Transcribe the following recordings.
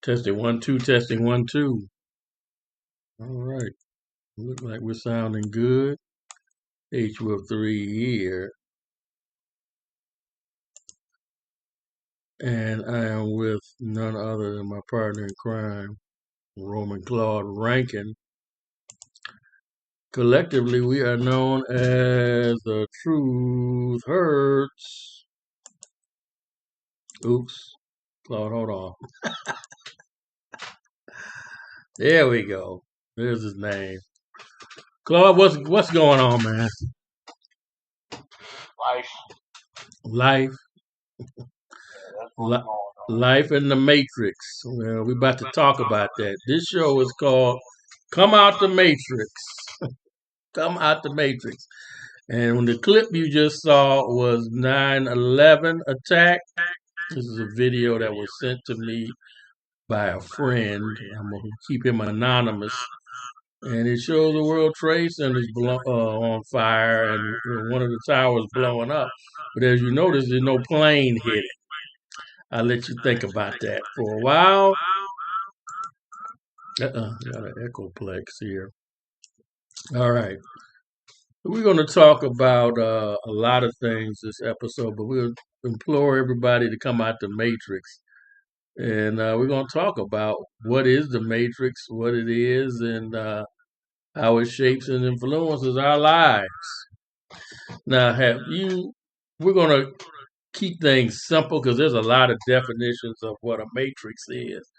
Testing 1 2, testing 1 2. All right. Look like we're sounding good. H-3 here. And I am with none other than my partner in crime, Roman Claude Rankin. Collectively, we are known as The Truth Hurts. Oops. Claude, hold on. There we go. There's his name. Claude, what's going on, man? Life. Life. That's what's Li- going on. Life in the Matrix. Well, we're about to talk about that. This show is called Come Out the Matrix. Come Out the Matrix. And when the clip you just saw was 9/11 attack, this is a video that was sent to me by a friend. I'm going to keep him anonymous. And it shows the World Trade Center is on fire and one of the towers blowing up. But as you notice, there's no plane hitting. I'll let you think about that for a while. Got an echoplex here. All right. We're going to talk about a lot of things this episode, but we'll implore everybody to come out the Matrix. And we're going to talk about what is the Matrix, what it is, and how it shapes and influences our lives. Now, we're going to keep things simple because there's a lot of definitions of what a Matrix is,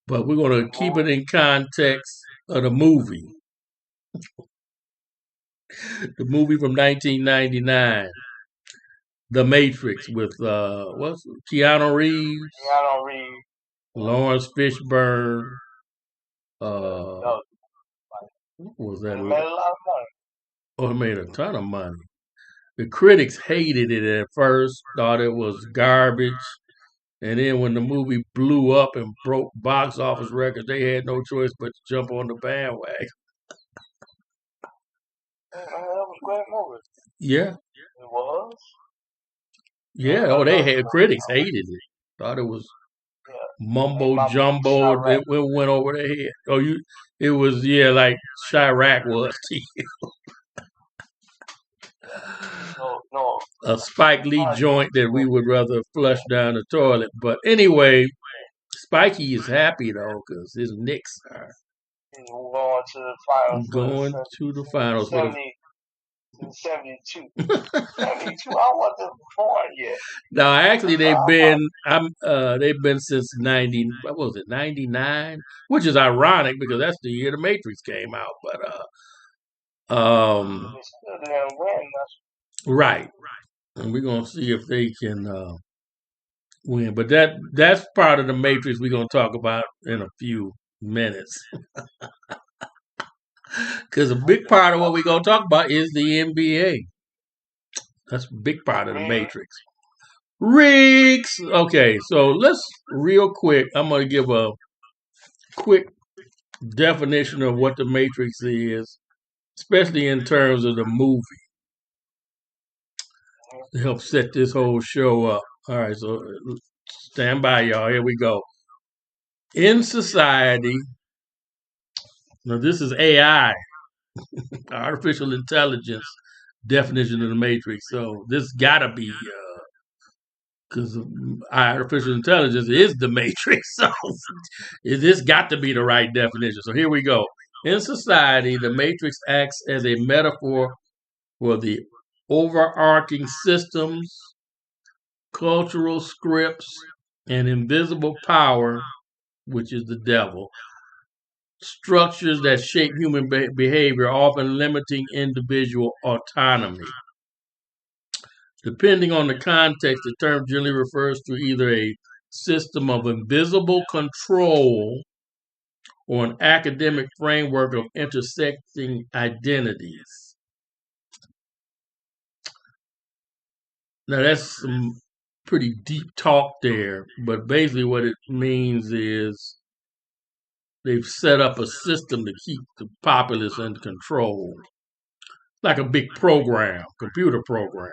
but we're going to keep it in context of the movie. The movie from 1999, The Matrix, with Keanu Reeves, Lawrence Fishburne. What was that? It made a lot of money. Oh, it made a ton of money. The critics hated it at first, thought it was garbage. And then when the movie blew up and broke box office records, they had no choice but to jump on the bandwagon. That was a great movie. Yeah. It was? Yeah. Oh, critics hated it. Thought it was mumbo jumbo. It went over their head. Oh, it was like Chirac was to you. No. A Spike Lee joint that we would rather flush down the toilet. But anyway, Spikey is happy though because his Knicks are going to the finals. Going to the finals. 72. 72. I wasn't born yet. No, actually they've been since 90. What was it? 99, which is ironic because that's the year the Matrix came out. But they still didn't win. Right. And we're gonna see if they can win. But that's part of the Matrix we're gonna talk about in a few minutes. Because a big part of what we're gonna talk about is the NBA. That's a big part of the Matrix. Riggs. Okay, so let's real quick. I'm gonna give a quick definition of what the Matrix is, especially in terms of the movie, to help set this whole show up. All right, so stand by, y'all. Here we go. In society, now this is AI, artificial intelligence definition of the Matrix. So this gotta be because artificial intelligence is the Matrix. So this got to be the right definition. So here we go. In society, the Matrix acts as a metaphor for the overarching systems, cultural scripts, and invisible power, which is the devil, structures that shape human behavior, often limiting individual autonomy. Depending on the context, the term generally refers to either a system of invisible control or an academic framework of intersecting identities. Now, that's some pretty deep talk there, but basically what it means is they've set up a system to keep the populace in control, like a big program, computer program.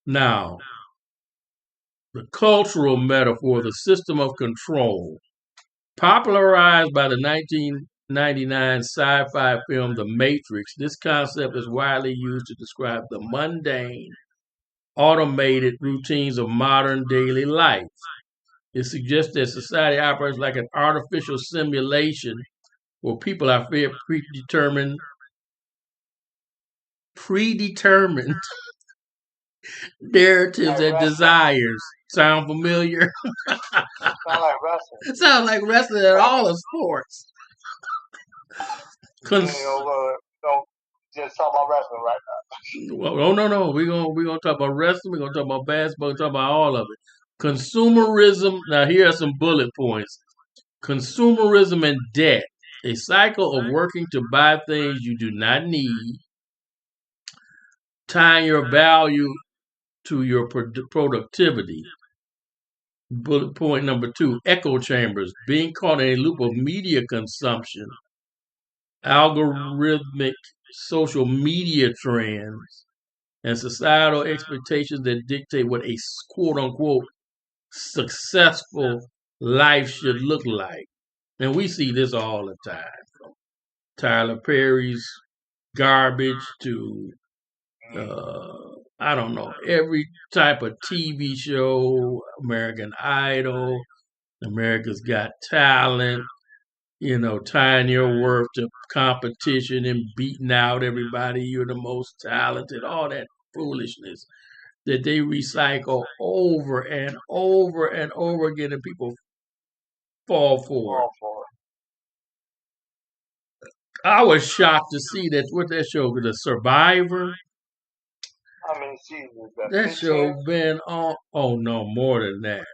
Now, The cultural metaphor, the system of control. Popularized by the 1999 sci-fi film The Matrix, this concept is widely used to describe the mundane, automated routines of modern daily life. It suggests that society operates like an artificial simulation where people are predetermined narratives and desires. Sound familiar? Sound like wrestling. It sounds like wrestling at all the sports. Don't just talk about wrestling right now. Oh no. We're gonna talk about wrestling. We're gonna talk about basketball. We're gonna talk about all of it. Consumerism. Now here are some bullet points. Consumerism and debt. A cycle of working to buy things you do not need. Tying your value to your productivity. Bullet point number 2, echo chambers, being caught in a loop of media consumption, algorithmic social media trends, and societal expectations that dictate what a quote unquote successful life should look like. And we see this all the time, from Tyler Perry's Garbage to I don't know, every type of TV show, American Idol, America's Got Talent, tying your worth to competition and beating out everybody. You're the most talented, all that foolishness that they recycle over and over and over again, and people fall for it. I was shocked to see that show, The Survivor. How many seasons? That show been on. Oh no, more than that.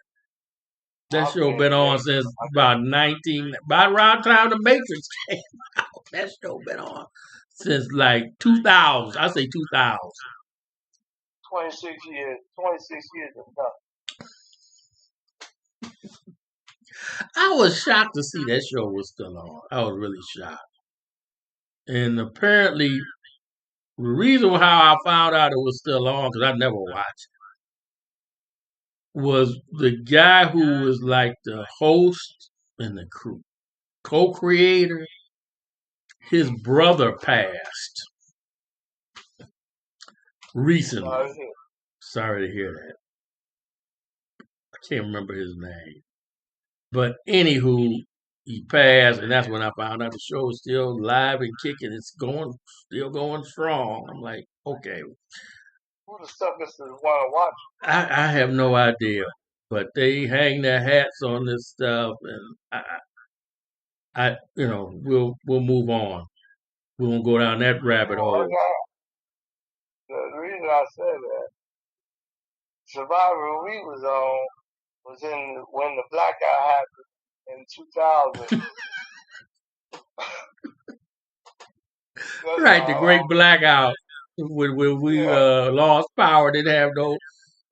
That show been on since about around time the Matrix came out. That show been on since like 2000. I say 2000. 26 years. 26 years and done. I was shocked to see that show was still on. I was really shocked. And apparently, the reason how I found out it was still on, because I never watched it, was the guy who was like the host and the co-creator. His brother passed recently. Sorry to hear that. I can't remember his name. But anywho, he passed, and that's when I found out the show is still live and kicking. It's still going strong. I'm like, okay. Who the suckers want to watch? I have no idea, but they hang their hats on this stuff, and we'll move on. We won't go down that rabbit hole. The reason I said that, Survivor we was on was when the blackout happened in 2000. Right, the great blackout when we lost power, didn't have no,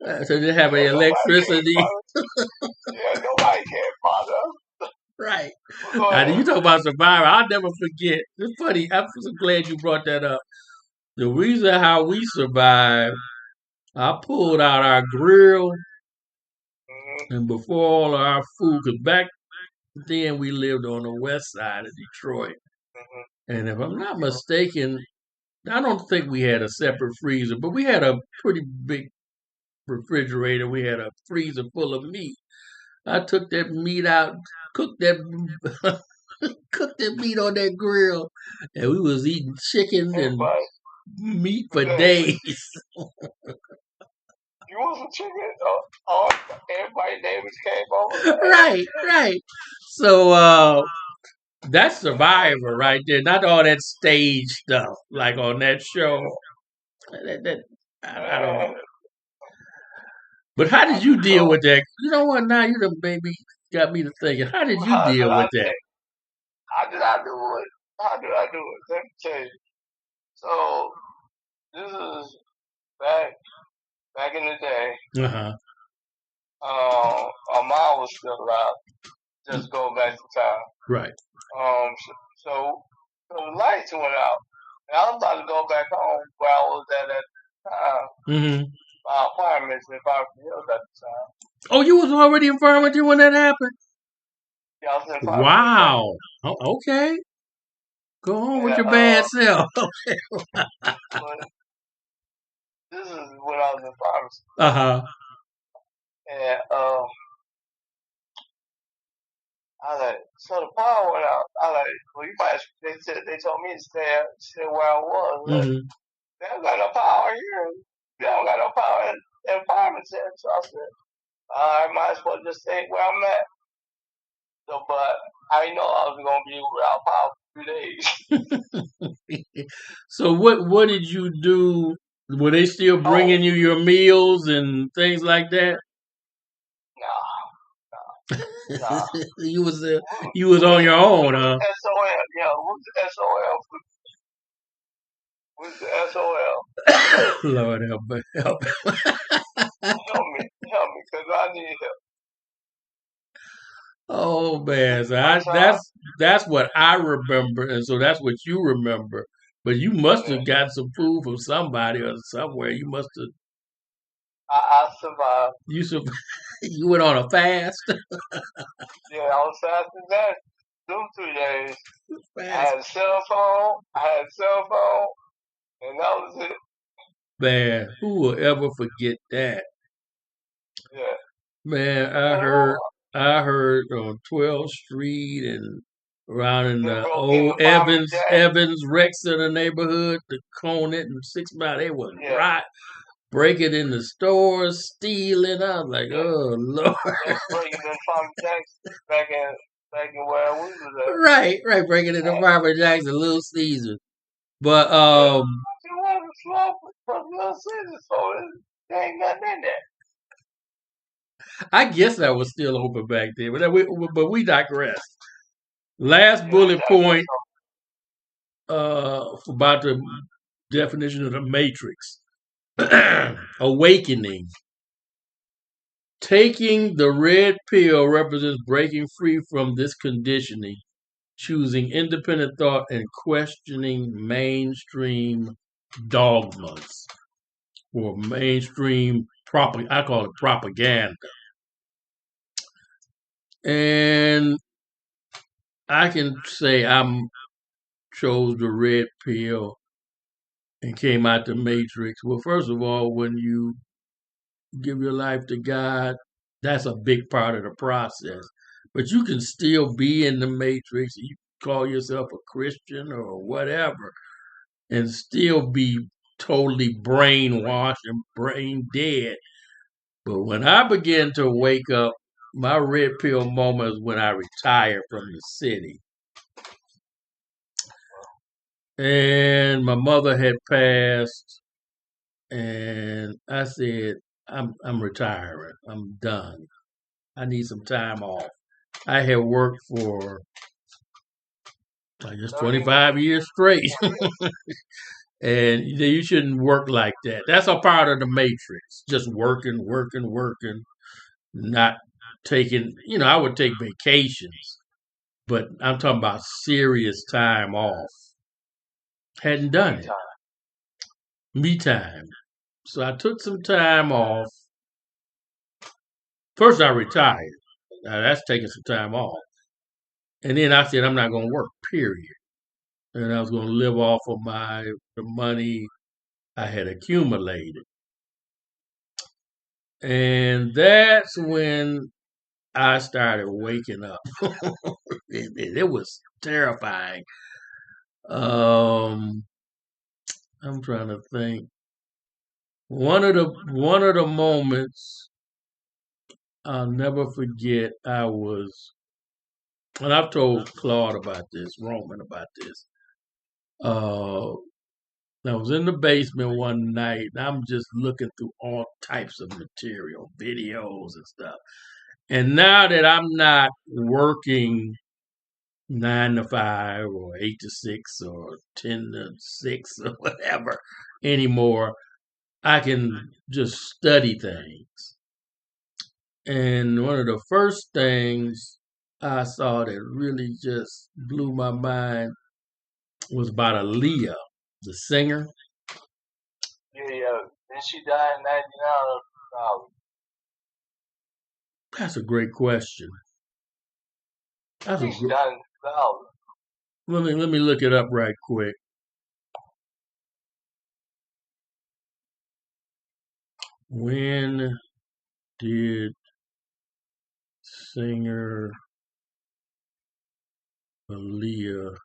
so didn't have any electricity. Nobody cared about us. Right. Now, you talk about Survivor, I'll never forget. It's funny. I'm so glad you brought that up. The reason how we survived, I pulled out our grill, and before all of our food, because back then we lived on the west side of Detroit. And if I'm not mistaken, I don't think we had a separate freezer, but we had a pretty big refrigerator. We had a freezer full of meat. I took that meat out, cooked that meat on that grill, and we was eating chicken and meat for days. You want some chicken? Everybody's neighbors came over. Right. So that's Survivor right there. Not all that stage stuff like on that show. I don't know. But how did you deal with that? You know what? Now you done maybe got me to thinking. How did you deal with that? How did I do it? Let me tell you. So this is back in the day. Our mom was still alive. Just go back to time. Right. So the lights went out. And I was about to go back home where I was at the time. My apartments in Park Hills at the time. Oh, you was already in pharmacy when that happened? Yeah, I was in pharmacy at that. Wow. Oh, okay. Go on with And, your bad self. but this is when I was in pharmacy. Uh-huh. And, I was like, so the power went out. I was like, well, you might, they told me to stay where I was. Like, Mm-hmm. they don't got no power here. They don't got no power in pharmacy. So I said, I might as well just stay where I'm at. So, but I know I was going to be without power for 2 days. So what did you do? Were they still bringing you your meals and things like that? Nah. You was on your own, huh? SOL, yeah, what's the SOL? What's the SOL? Lord help me. Help me, because I need help. Oh man, so I'm sorry. that's what I remember, and so that's what you remember. But you must Yeah, have got some food from somebody or somewhere. You must have I survived. you sur- you went on a fast. Yeah, I was fasting that. Them 2 days. I Fast had a cell phone, and that was it. man, who will ever forget that? Yeah. Man, And Lord, I heard on 12th Street and around in they the broke into old Farmer Jack. Evans Rec Center neighborhood, the Conant and 6 Mile, they was Yeah, right breaking in the stores, stealing. I was like, yeah. oh Lord. They was breaking in Farmer Jack's back in where we was Right, breaking into at. Farmer Jackson, Little Caesar. But Yeah. You want to slow for Little Caesar, so there ain't nothing in there. I guess that was still open back then. But we digress. Last Yeah, we bullet digress point about the definition of the matrix. Awakening. Taking the red pill represents breaking free from this conditioning, choosing independent thought, and questioning mainstream dogmas or mainstream I call it propaganda. And I can say I'm chose the red pill and came out the matrix. Well, first of all, when you give your life to God, that's a big part of the process. But you can still be in the matrix. You call yourself a Christian or whatever, and still be totally brainwashed and brain dead. But when I began to wake up, my red pill moment is when I retired from the city. And my mother had passed, and I said, I'm retiring. I'm done. I need some time off. I had worked for I guess 30 25 years. years straight. And you shouldn't work like that. That's a part of the matrix. Just working, not taking, I would take vacations, but I'm talking about serious time off. Hadn't done Me it. time. Me time. So I took some time off. First, I retired. Now, that's taking some time off. And then I said, I'm not going to work, period. And I was going to live off of the money I had accumulated. And that's when I started waking up. It was terrifying. Um, I'm trying to think. One of the moments I'll never forget. And I've told Claude about this, Roman about this. Uh, I was in the basement one night, and I'm just looking through all types of material, videos and stuff. And now that I'm not working 9 to 5 or 8 to 6 or 10 to 6 or whatever anymore, I can just study things. And one of the first things I saw that really just blew my mind was about Alliyah, the singer. Yeah. Then she died in 99. That's a great question. That's a She died in 2000. let me look it up right quick. When did singer Alliyah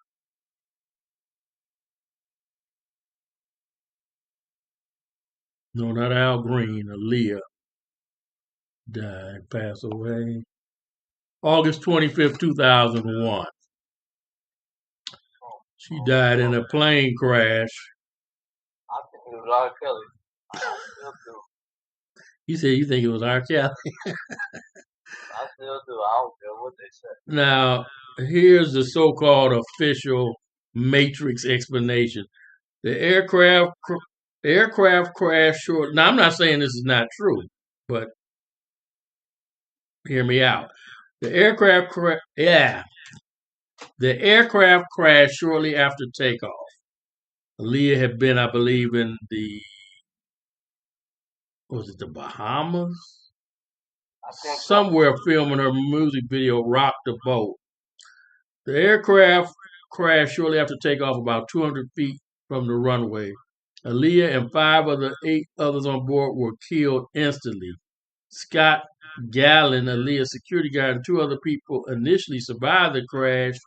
no, not Al Green, Alliyah died, passed away? August 25th, 2001. She died in a plane crash. I think it was R. Kelly. I still do. You said you think it was R. Kelly? I still do. I don't care what they say. Now, here's the so-called official Matrix explanation. The aircraft crashed short. Now, I'm not saying this is not true, but hear me out. The aircraft crashed shortly after takeoff. Alliyah had been, I believe, in the Bahamas? Somewhere filming her music video, Rock the Boat. The aircraft crashed shortly after takeoff about 200 feet from the runway. Alliyah and 5 of the 8 others on board were killed instantly. Scott Gallen, Alliyah's security guard, and 2 other people initially survived the crash,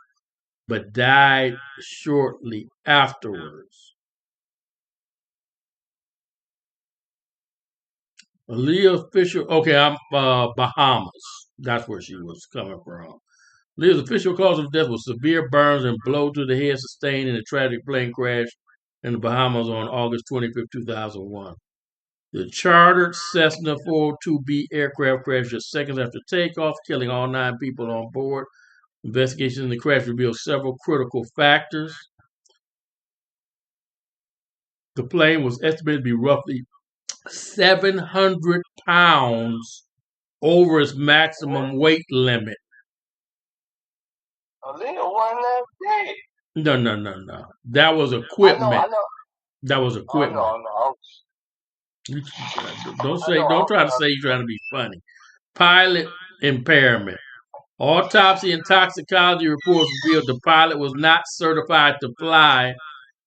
but died shortly afterwards. Alliyah official, I'm Bahamas. That's where she was coming from. Alliyah's official cause of death was severe burns and blow to the head sustained in a tragic plane crash in the Bahamas on August 25, 2001. The chartered Cessna 402B aircraft crashed just seconds after takeoff, killing all 9 people on board. Investigations in the crash revealed several critical factors. The plane was estimated to be roughly 700 pounds over its maximum weight limit. Alliyah wasn't that big. No. That was equipment. I know. That was equipment. I Don't try to say you're trying to be funny. Pilot impairment. Autopsy and toxicology reports revealed the pilot was not certified to fly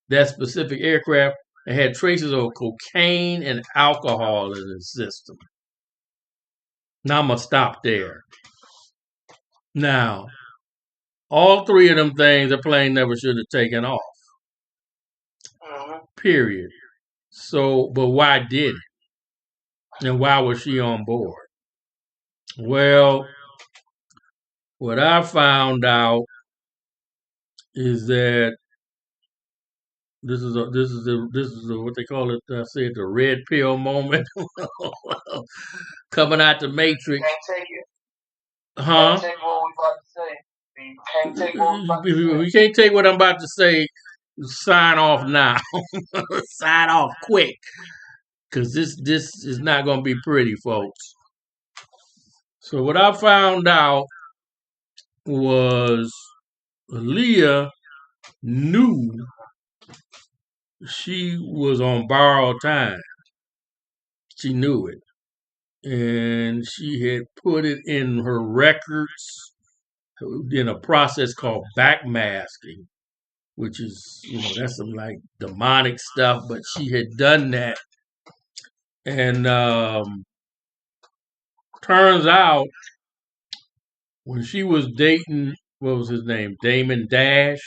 that specific aircraft and had traces of cocaine and alcohol in his system. Now I'm going to stop there. Now, all 3 of them things the plane never should have taken off. Period. So, but why did it? And why was she on board? Well, what I found out is that this is what they call it. I said the red pill moment. Coming out the Matrix. You can't take it. Huh? You can't take what we about to say. You can't take what we about to say. We can't take what I'm about to say. Sign off now. Sign off quick, because this is not going to be pretty, folks. So what I found out was Alliyah knew she was on borrowed time. She knew it. And she had put it in her records in a process called backmasking, which is, that's some like demonic stuff, but she had done that. And turns out when she was dating, what was his name? Damon Dash.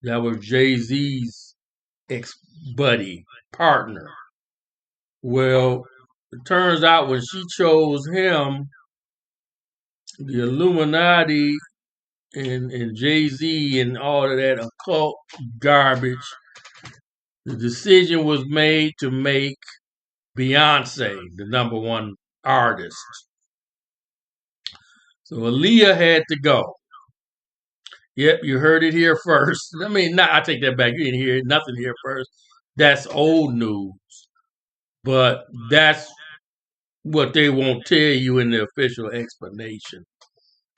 That was Jay-Z's ex-buddy, partner. Well, it turns out when she chose him, the Illuminati and Jay-Z and all of that occult garbage, the decision was made to make Beyonce the number 1 artist. So Alliyah had to go. Yep, you heard it here first. I take that back. You didn't hear nothing here first. That's old news. But that's what they won't tell you in the official explanation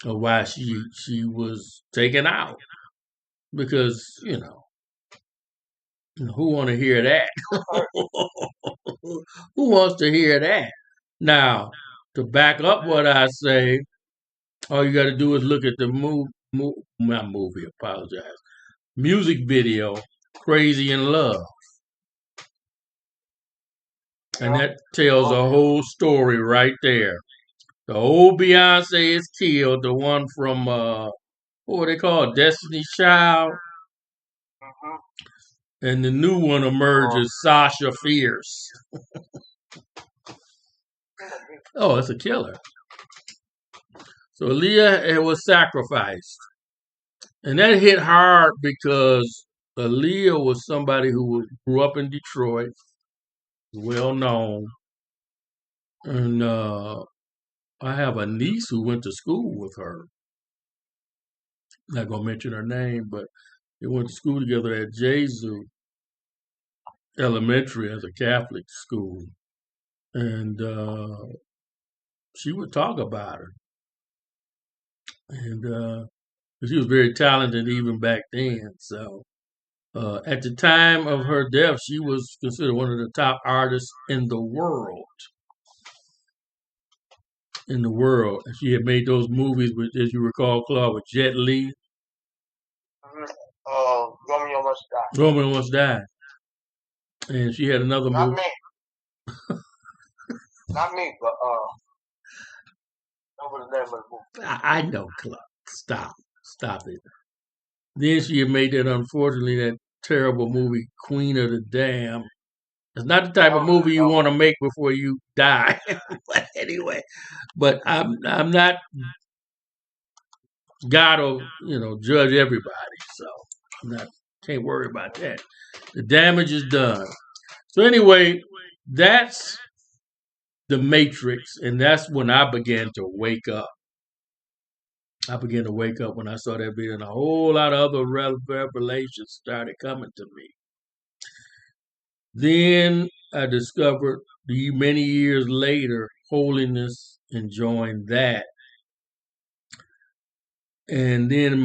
of why she was taken out. Because, who want to hear that? Who wants to hear that? Now, to back up what I say, all you got to do is look at the not movie, apologize, music video, Crazy in Love. And Yeah. that tells a whole story right there. The old Beyonce is killed, the one from, what they call Destiny's Child. Mm-hmm. And the new one emerges, Sasha Fierce. Oh, it's a killer. So Alliyah was sacrificed. And that hit hard because Alliyah was somebody who grew up in Detroit, well known. And I have a niece who went to school with her. Not going to mention her name, but they went to school together at Jesu Elementary as a Catholic school. And she would talk about her. And she was very talented even back then. So at the time of her death, she was considered one of the top artists in the world. In the world, she had made those movies with, as you recall, Claude, with Jet Li. Romeo Must Die. Romeo Must Die. And she had another Not movie. me. Not me, but that was the name of the movie. I know, Claude. Stop it. Then she had made that, unfortunately, that terrible movie, Queen of the Dam. It's not the type of movie you want to make before you die. But anyway, but I'm not God will judge everybody, so can't worry about that. The damage is done. So anyway, that's the Matrix, and that's when I began to wake up. I began to wake up when I saw that video, and a whole lot of other revelations started coming to me. Then I discovered many years later holiness and joined that. And then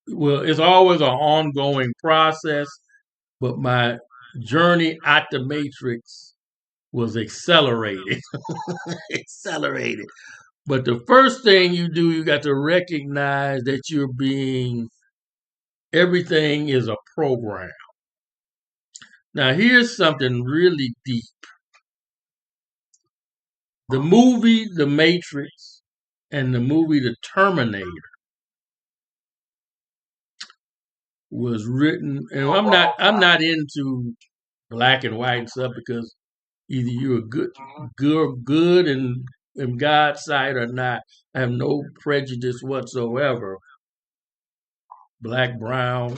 well, it's always an ongoing process, but my journey out the matrix was accelerated. Accelerated. But the first thing you do, you got to recognize that everything is a program. Now, here's something really deep. The movie The Matrix and the movie The Terminator was written, and I'm not into black and white and stuff because either you're good in God's sight or not. I have no prejudice whatsoever. Black, brown,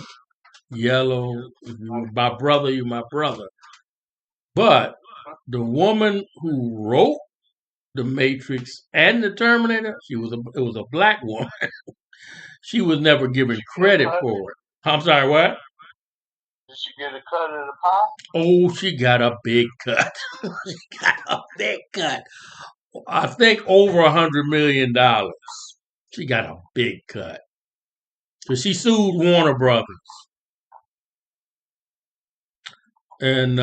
yellow. If you're my brother, you're my brother. But the woman who wrote The Matrix and The Terminator, it was a black woman. She was never given credit for it. I'm sorry, what? Did she get a cut of the pie? Oh, she got a big cut. She got a big cut. I think over $100 million. She got a big cut. So she sued Warner Brothers. And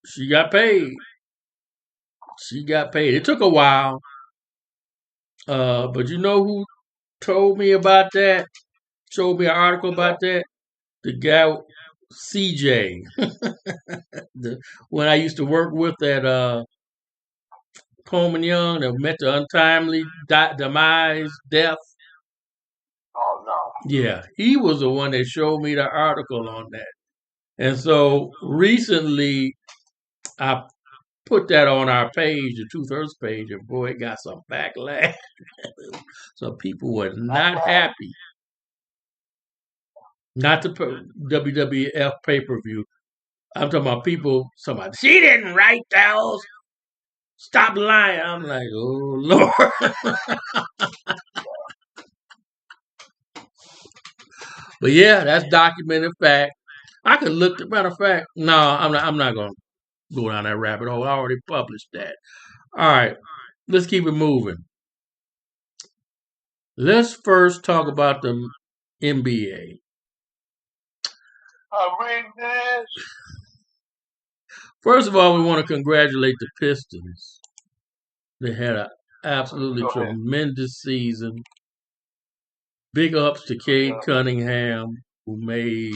she got paid. She got paid. It took a while. But you know who told me about that? Showed me an article about that? The guy, CJ. When I used to work with at Coleman Young that met the untimely death. Oh, no. Yeah, he was the one that showed me the article on that. And so recently, I put that on our page, the Truth Earth page, and boy, it got some backlash. So people were not happy. Not the WWF pay-per-view. I'm talking about people, she didn't write those. Stop lying. I'm like, oh, Lord. But yeah, that's documented fact. I could look, matter of fact, no, I'm not going to go down that rabbit hole. I already published that. All right, let's keep it moving. Let's first talk about the NBA. First of all, we want to congratulate the Pistons. They had an absolutely tremendous season. Big ups to Cade Cunningham, who made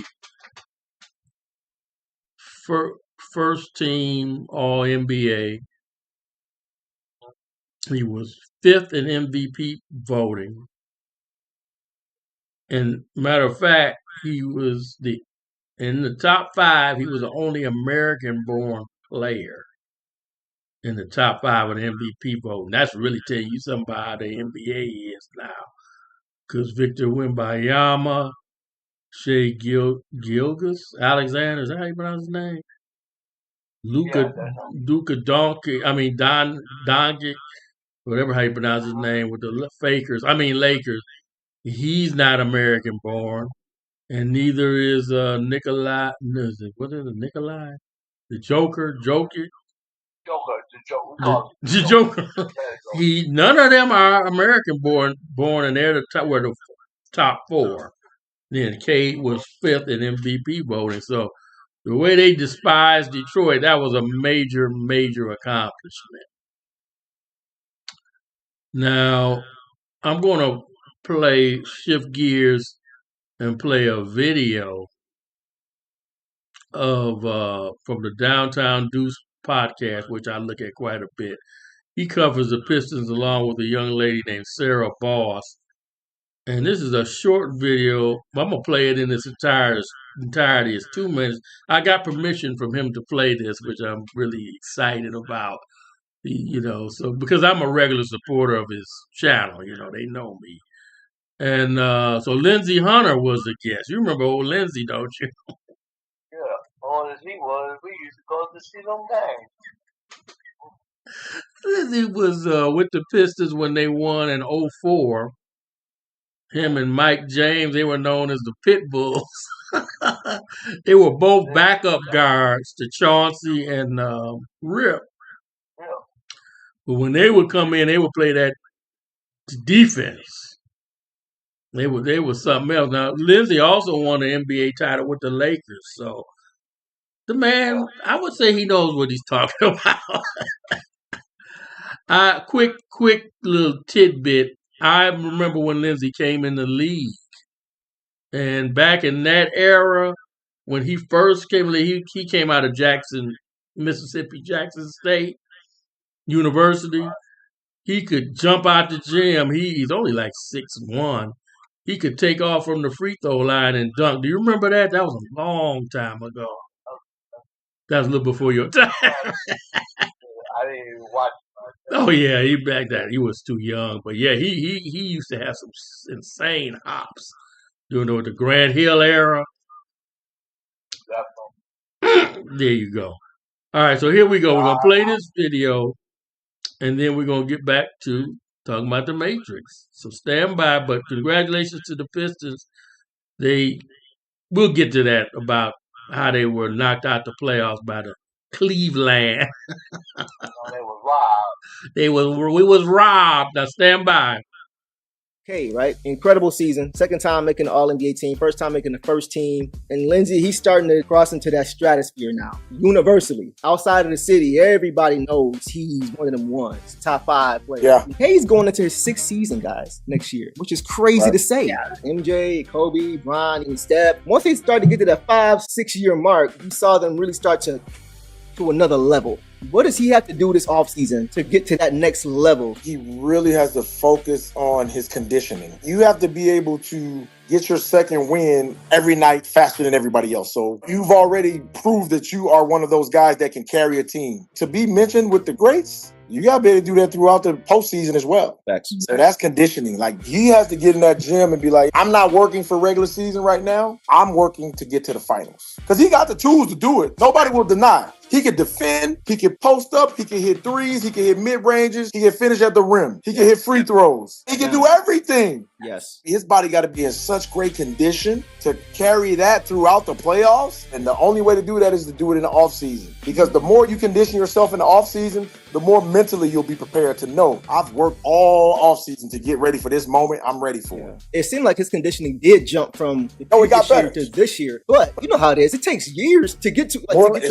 first team All-NBA. He was 5th in MVP voting. And matter of fact, he was in the top 5. He was the only American-born player in the top 5 of the MVP voting. That's really telling you something about how the NBA is now. Because Victor Wembanyama, Shea Gilgeous Alexander, is that how you pronounce his name? Luka Doncic, whatever how you pronounce his name, with the Lakers. He's not American born, and neither is Nikolai. What is it? Nikolai, the Joker. The Joker. None of them are American born, and they're the top 4. Then Cade was 5th in MVP voting. So the way they despised Detroit, that was a major, major accomplishment. Now, I'm going to shift gears and play a video of from the Downtown Deuce podcast, which I look at quite a bit. He covers the Pistons along with a young lady named Sarah Boss. And this is a short video. I'm going to play it in its entirety. It's 2 minutes. I got permission from him to play this, which I'm really excited about. So because I'm a regular supporter of his channel, they know me. And so Lindsey Hunter was the guest. You remember old Lindsey, don't you? Yeah, old as he was, we used to go to see them games. Lindsey was with the Pistons when they won in 2004. Him and Mike James, they were known as the Pit Bulls. They were both backup guards to Chauncey and Rip. Yeah. But when they would come in, they would play that defense. They were something else. Now, Lindsey also won the NBA title with the Lakers. So, the man, I would say he knows what he's talking about. Quick little tidbit. I remember when Lindsey came in the league. And back in that era, when he first came in the league, he came out of Mississippi, Jackson State University. He could jump out the gym. He's only like 6'1". He could take off from the free throw line and dunk. Do you remember that? That was a long time ago. That was a little before your time. I didn't even watch it. Oh yeah, he was too young. But yeah, he used to have some insane hops during the Grant Hill era. Definitely. There you go. All right, so here we go. We're gonna play this video, and then we're gonna get back to talking about the Matrix. So stand by. But congratulations to the Pistons. We'll get to that about how they were knocked out the playoffs by the Cleveland. They were robbed. We was robbed. Now stand by. Okay, right? Incredible season. Second time making the All-NBA team. First time making the first team. And Lindsey, he's starting to cross into that stratosphere now. Universally. Outside of the city, everybody knows he's one of them ones. Top 5 players. Yeah. He's going into his 6th season, guys, next year, which is crazy to say. Yeah. MJ, Kobe, Bron, and Steph. Once they started to get to that 5-6 year mark, you saw them really start to another level. What does he have to do this offseason to get to that next level? He really has to focus on his conditioning. You have to be able to get your second win every night faster than everybody else. So you've already proved that you are one of those guys that can carry a team. To be mentioned with the greats, you got to be able to do that throughout the postseason as well. Facts. So that's conditioning. Like, he has to get in that gym and be like, I'm not working for regular season right now. I'm working to get to the finals. Because he got the tools to do it. Nobody will deny. He can defend. He can post up. He can hit threes. He can hit mid-ranges. He can finish at the rim. He can hit free throws. He can do everything. Yes. His body got to be in such great condition to carry that throughout the playoffs. And the only way to do that is to do it in the offseason. Because the more you condition yourself in the offseason, the more mentally you'll be prepared to know, I've worked all offseason to get ready for this moment. I'm ready for it. It seemed like his conditioning did jump from it got better to this year. But you know how it is. It takes years to get to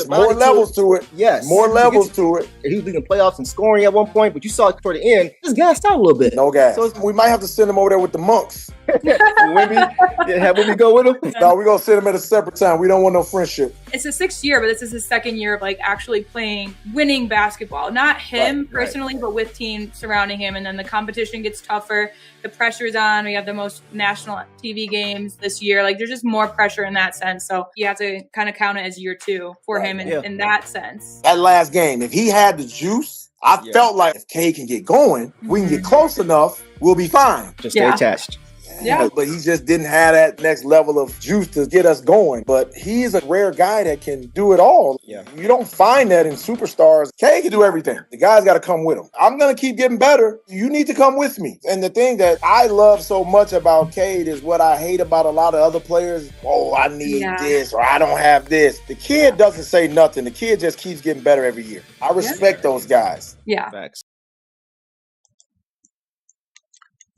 more levels levels to it. Yes. More levels to it. He was leading playoffs and scoring at one point, but you saw toward the end, just gassed out a little bit. No gas. So we might have to send him over there with the monks. Wimby go with him? No, we're going to send him at a separate time. We don't want no friendship. It's his 6th year, but this is his 2nd year of like actually playing, winning basketball. Not him personally, but with teams surrounding him. And then the competition gets tougher. The pressure's on. We have the most national TV games this year. Like there's just more pressure in that sense. So you have to kind of count it as year 2 for him in that sense. That last game, if he had the juice, I felt like if K can get going, we can get close enough, we'll be fine. Just stay attached. Yeah. But he just didn't have that next level of juice to get us going. But he is a rare guy that can do it all. Yeah. You don't find that in superstars. K can do everything. The guy's got to come with him. I'm going to keep getting better. You need to come with me. And the thing that I love so much about Cade is what I hate about a lot of other players. Oh, I need this or I don't have this. The kid doesn't say nothing. The kid just keeps getting better every year. I respect those guys. Yeah. Facts.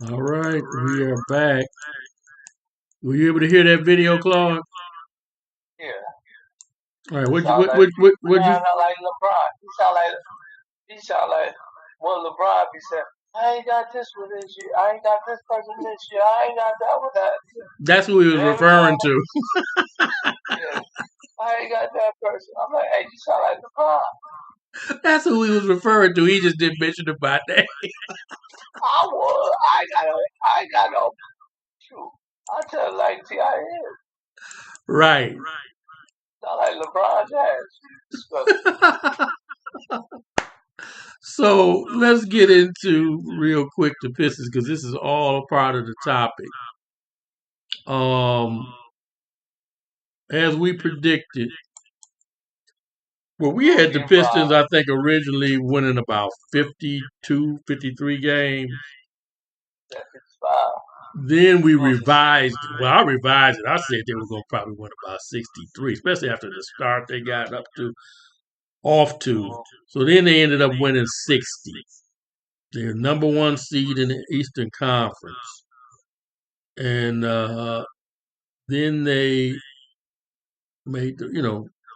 All right, we are back. Were you able to hear that video, Claude? Yeah. All right, what you? Sound like LeBron. He sound like what LeBron be saying. I ain't got this one this year. I ain't got this person this year. I ain't got that one that. That's who he was referring to. Yeah. I ain't got that person. I'm like, hey, you sound like LeBron. That's who he was referring to. He just didn't mention it by name. I would. I ain't got no. Shoot. I tell it like T.I. is. Right. Sound like LeBron James. So let's get into real quick the Pistons because this is all part of the topic. As we predicted, well, we had the Pistons, I think, originally winning about 52, 53 games. Yeah, 55. Then we revised. Well, I revised it. I said they were going to probably win about 63, especially after the start they got off to. So then they ended up winning 60. They're number 1 seed in the Eastern Conference. And then they made,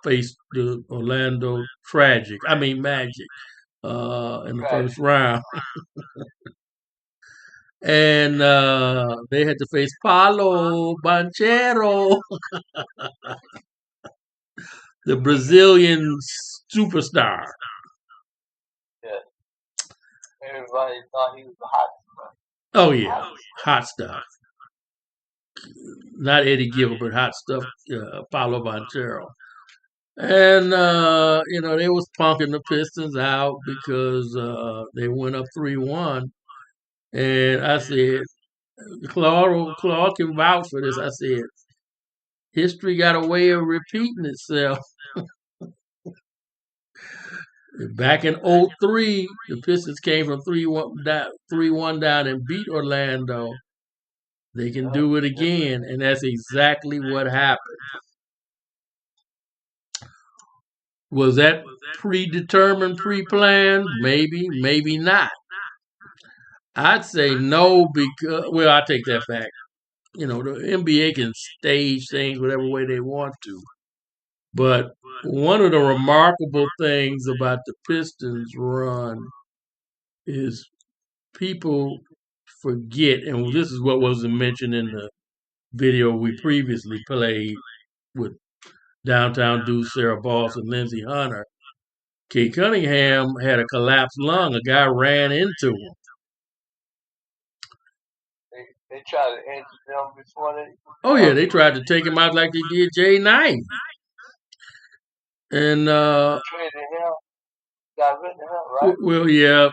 faced the Orlando Magic in the first round. And they had to face Paulo Banchero, the Brazilian superstar. Yeah. Everybody thought he was hot. Oh, yeah. Hot stuff. Not Eddie Giver, but hot stuff, Paulo Banchero. And, they was punking the Pistons out because they went up 3-1. And I said, Claude can vouch for this. I said, history got a way of repeating itself. Back in 2003, the Pistons came from 3-1 down and beat Orlando. They can do it again, and that's exactly what happened. Was that predetermined, pre-planned? Maybe, maybe not. I'd say no because, well, I take that back. The NBA can stage things whatever way they want to. But one of the remarkable things about the Pistons run is people forget, and this is what wasn't mentioned in the video we previously played with Downtown Deuce, Sarah Boss, and Lindsey Hunter. Kate Cunningham had a collapsed lung. A guy ran into him. They tried to injure them before they. Oh yeah, they tried to take him out like they did Jay Knight. And traded him, got rid of him, right? Well, yeah,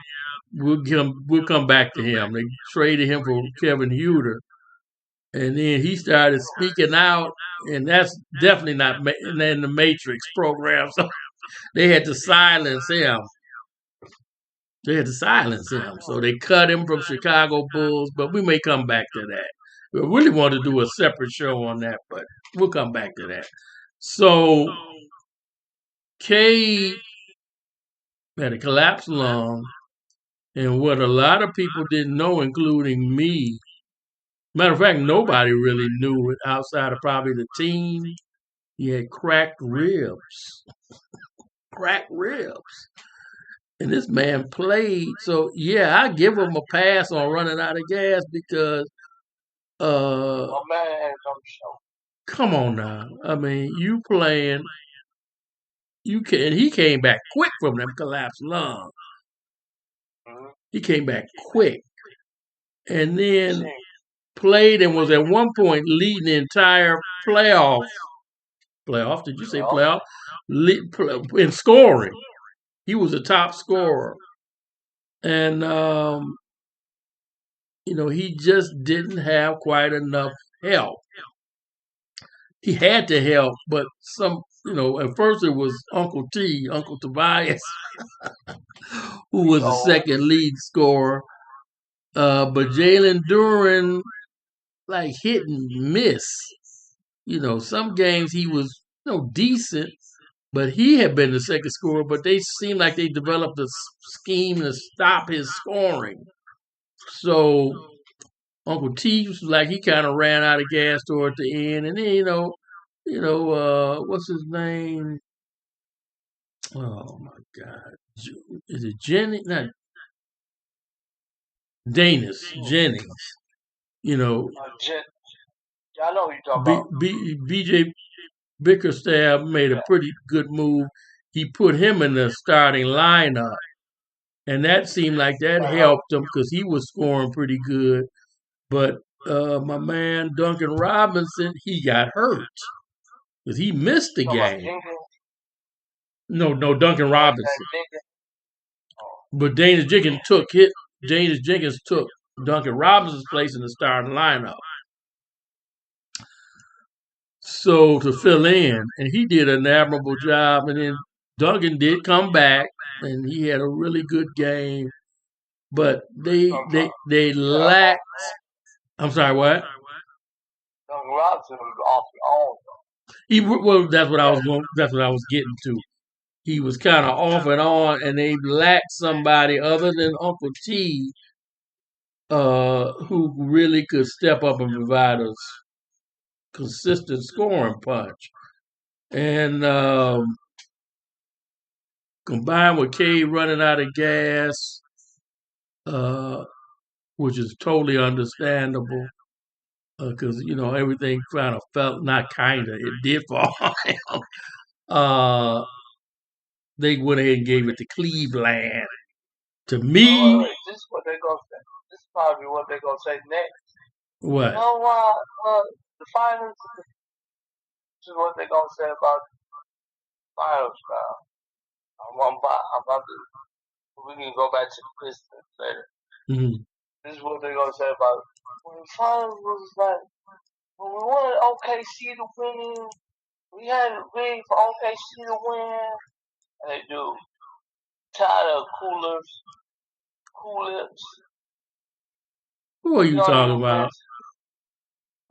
we'll come back to him. They traded him for Kevin Huerter, and then he started speaking out, and that's definitely not in the Matrix program. So they had to silence him. So they cut him from Chicago Bulls, but we may come back to that. We really want to do a separate show on that, but we'll come back to that. So Cade had a collapsed lung, and what a lot of people didn't know, including me, matter of fact, nobody really knew it outside of probably the team, he had cracked ribs. cracked ribs. And this man played. So, yeah, I give him a pass on running out of gas because, My man had some show. come on now. I mean, you playing, and he came back quick from them collapsed lungs. Mm-hmm. He came back quick. And then See, played and was at one point leading the entire playoff. Playoff? Did you say playoff? In scoring. He was a top scorer. And, he just didn't have quite enough help. He had to help, but at first it was Uncle Tobias, who was the second lead scorer. But Jalen Duran, like, hit and miss. Some games he was, decent, but he had been the second scorer, but they seemed like they developed a scheme to stop his scoring. So Uncle T was like, he kind of ran out of gas toward the end, and then what's his name? Oh my God, is it Jenny? Not Jennings. I know who you're talking about. BJ Bickerstaff made a pretty good move. He put him in the starting lineup, and that seemed like that helped him because he was scoring pretty good. But my man Duncan Robinson, he got hurt because he missed the game. No, Duncan Robinson. But Daniel Jenkins took Duncan Robinson's place in the starting lineup. So to fill in, and he did an admirable job. And then Duncan did come back, and he had a really good game. But they lacked. I'm sorry, what? Duncan Robinson was off the own. That's what I was getting to. He was kind of off and on, and they lacked somebody other than Uncle T, who really could step up and provide us consistent scoring punch. And combined with Cade running out of gas, which is totally understandable because, everything kind of felt, not kind of, it did fall on him. They went ahead and gave it to Cleveland. To me, this is what they're gonna say. This is probably what they're gonna say next. What? The finals. This is what they're gonna say about the finals now. I'm about to. We can go back to the Pistons later. Mm-hmm. This is what they're gonna say about when the finals was like when we wanted OKC to win. We had a ring for OKC to win. And they do. Tired of coolers. Coolips. Who are you talking about?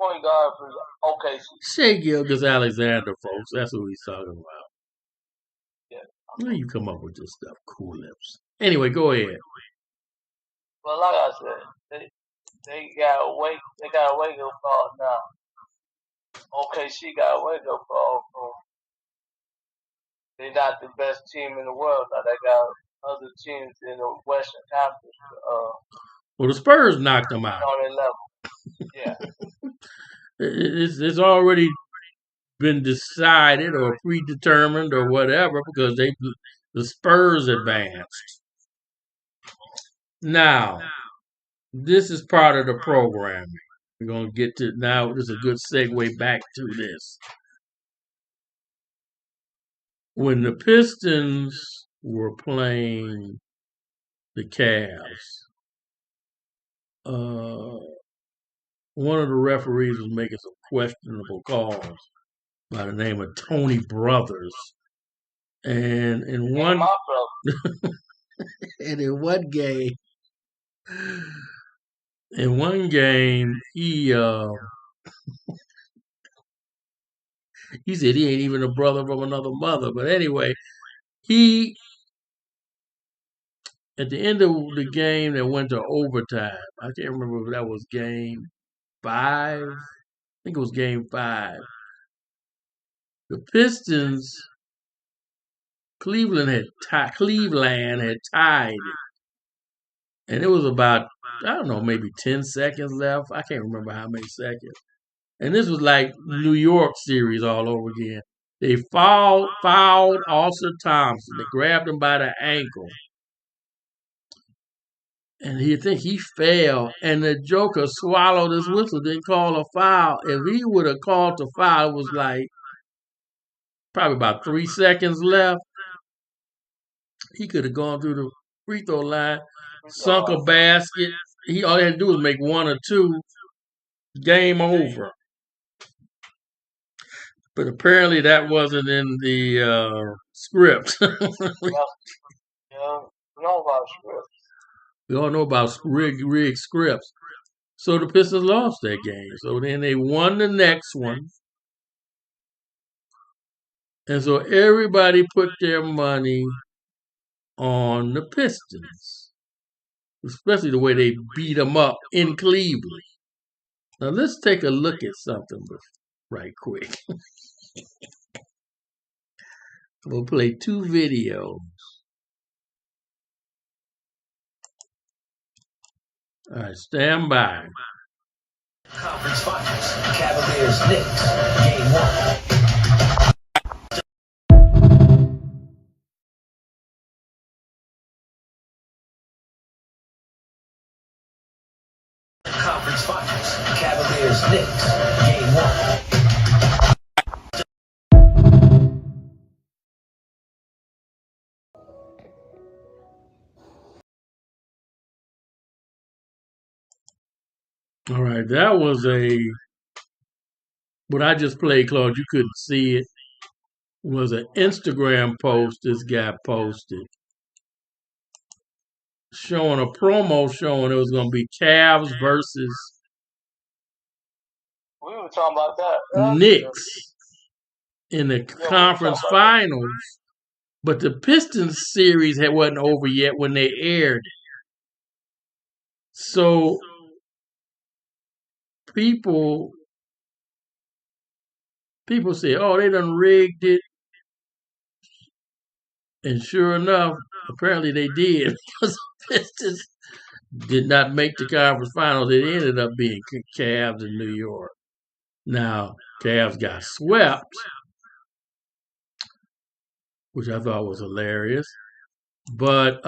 Point guard for OKC. Shea Gilgeous-Alexander, folks. That's what he's talking about. Yeah. Where you come up with this stuff? Cool lips. Anyway, go ahead. Well, like I said, they got a wake up call now. OKC got a wake up call from. They're not the best team in the world. Now they got other teams in the Western Conference. Well, the Spurs knocked them out. On their level. Yeah. It's already been decided or predetermined or whatever because the Spurs advanced. Now, this is part of the programming. We're going to get to now. This is a good segue back to this. When the Pistons were playing the Cavs, one of the referees was making some questionable calls by the name of Tony Brothers. And in one game, he said he ain't even a brother from another mother. But anyway, at the end of the game that went to overtime, I can't remember if that was game 5. I think it was game 5. The Pistons Cleveland had tied it, and it was about, I don't know, maybe 10 seconds left. I can't remember how many seconds. And this was like New York series all over again. They fouled Austin Thompson. They grabbed him by the ankle. And he fell, and the Joker swallowed his whistle, didn't call a foul. If he would have called the foul, it was like probably about 3 seconds left. He could have gone through the free throw line, sunk a basket. All he had to do was make one or two. Game over. But apparently that wasn't in the script. We all know about rigged scripts. So the Pistons lost that game. So then they won the next one. And so everybody put their money on the Pistons, especially the way they beat them up in Cleveland. Now let's take a look at something right quick. We'll play 2 videos. All right, stand by. Conference Finals, Cavaliers Knicks, Game 1. Conference Finals, Cavaliers Knicks, Game 1. All right, that was what I just played, Claude. You couldn't see it. It was an Instagram post this guy posted showing a promo showing it was going to be Cavs versus We were talking about that. Knicks in the conference finals, but the Pistons series wasn't over yet when they aired it. So people say, oh, they done rigged it. And sure enough, apparently they did, because the Pistons did not make the conference finals. It ended up being Cavs in New York. Now, Cavs got swept, which I thought was hilarious. But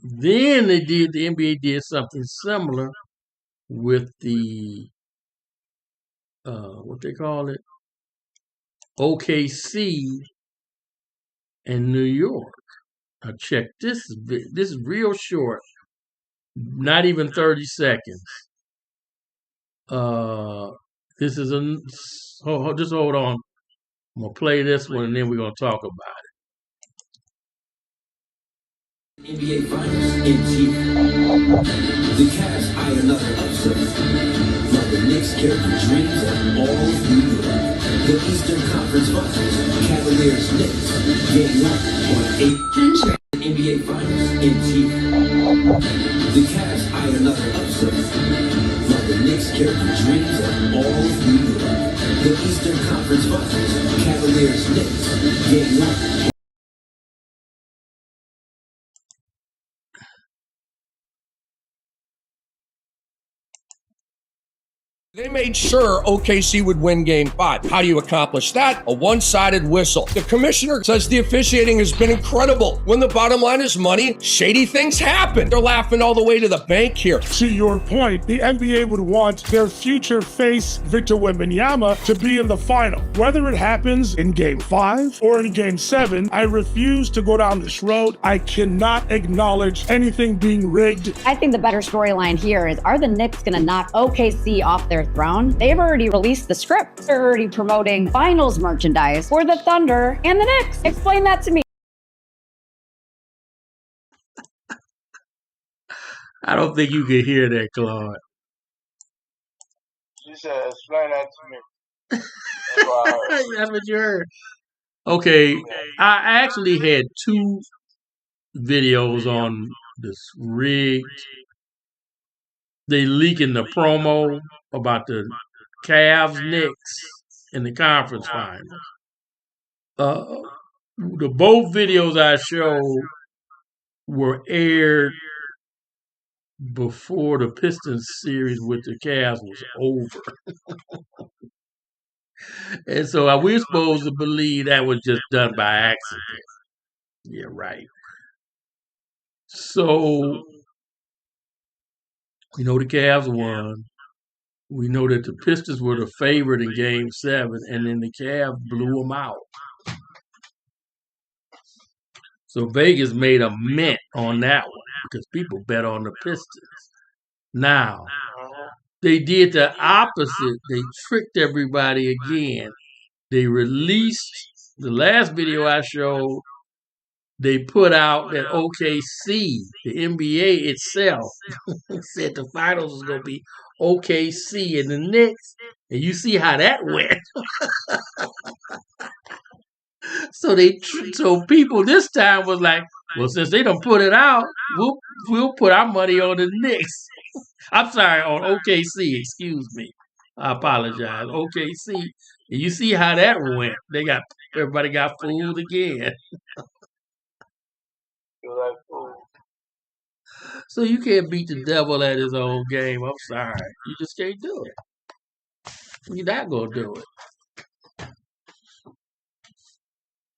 then the NBA did something similar with the what they call it, OKC and New York. Now check this. This is real short, not even 30 seconds. This is just hold on. I'm gonna play this one and then we're gonna talk about it. NBA Finals in chief. The Cavs eye another upset. While the Knicks carry the dreams of all of New York. The Eastern Conference Finals, Cavaliers Knicks, Game 1 on 8. NBA Finals in chief. The Cavs eye another upset. While the Knicks carry the dreams of all of New York. The Eastern Conference Finals, Cavaliers Knicks, Game 1. They made sure OKC would win Game 5. How do you accomplish that? A one-sided whistle. The commissioner says the officiating has been incredible. When the bottom line is money, shady things happen. They're laughing all the way to the bank here. To your point, the NBA would want their future face, Victor Wembanyama, to be in the final. Whether it happens in Game 5 or in Game 7, I refuse to go down this road. I cannot acknowledge anything being rigged. I think the better storyline here is, are the Knicks going to knock OKC off their throne? They've already released the script. They're already promoting finals merchandise for the Thunder and the Knicks. Explain that to me. I don't think you could hear that, Claude. She said, explain that to me. That's what you heard. Okay, I actually had 2 videos on this rigged. They leaking the promo about the Cavs Knicks. in the conference finals. The both videos I showed were aired before the Pistons series with the Cavs was over. And so we're supposed to believe that was just done by accident. Yeah, right. So, the Cavs won. We know that the Pistons were the favorite in Game 7, and then the Cavs blew them out. So Vegas made a mint on that one because people bet on the Pistons. Now, they did the opposite. They tricked everybody again. They released the last video I showed. They put out that OKC, the NBA itself, said the finals was going to be OKC and the Knicks. And you see how that went. So people this time was like, well, since they don't put it out, we'll put our money on the Knicks. I'm sorry, on OKC. Excuse me. I apologize. OKC. And you see how that went. Everybody got fooled again. So you can't beat the devil at his own game. I'm sorry. You just can't do it. You're not going to do it.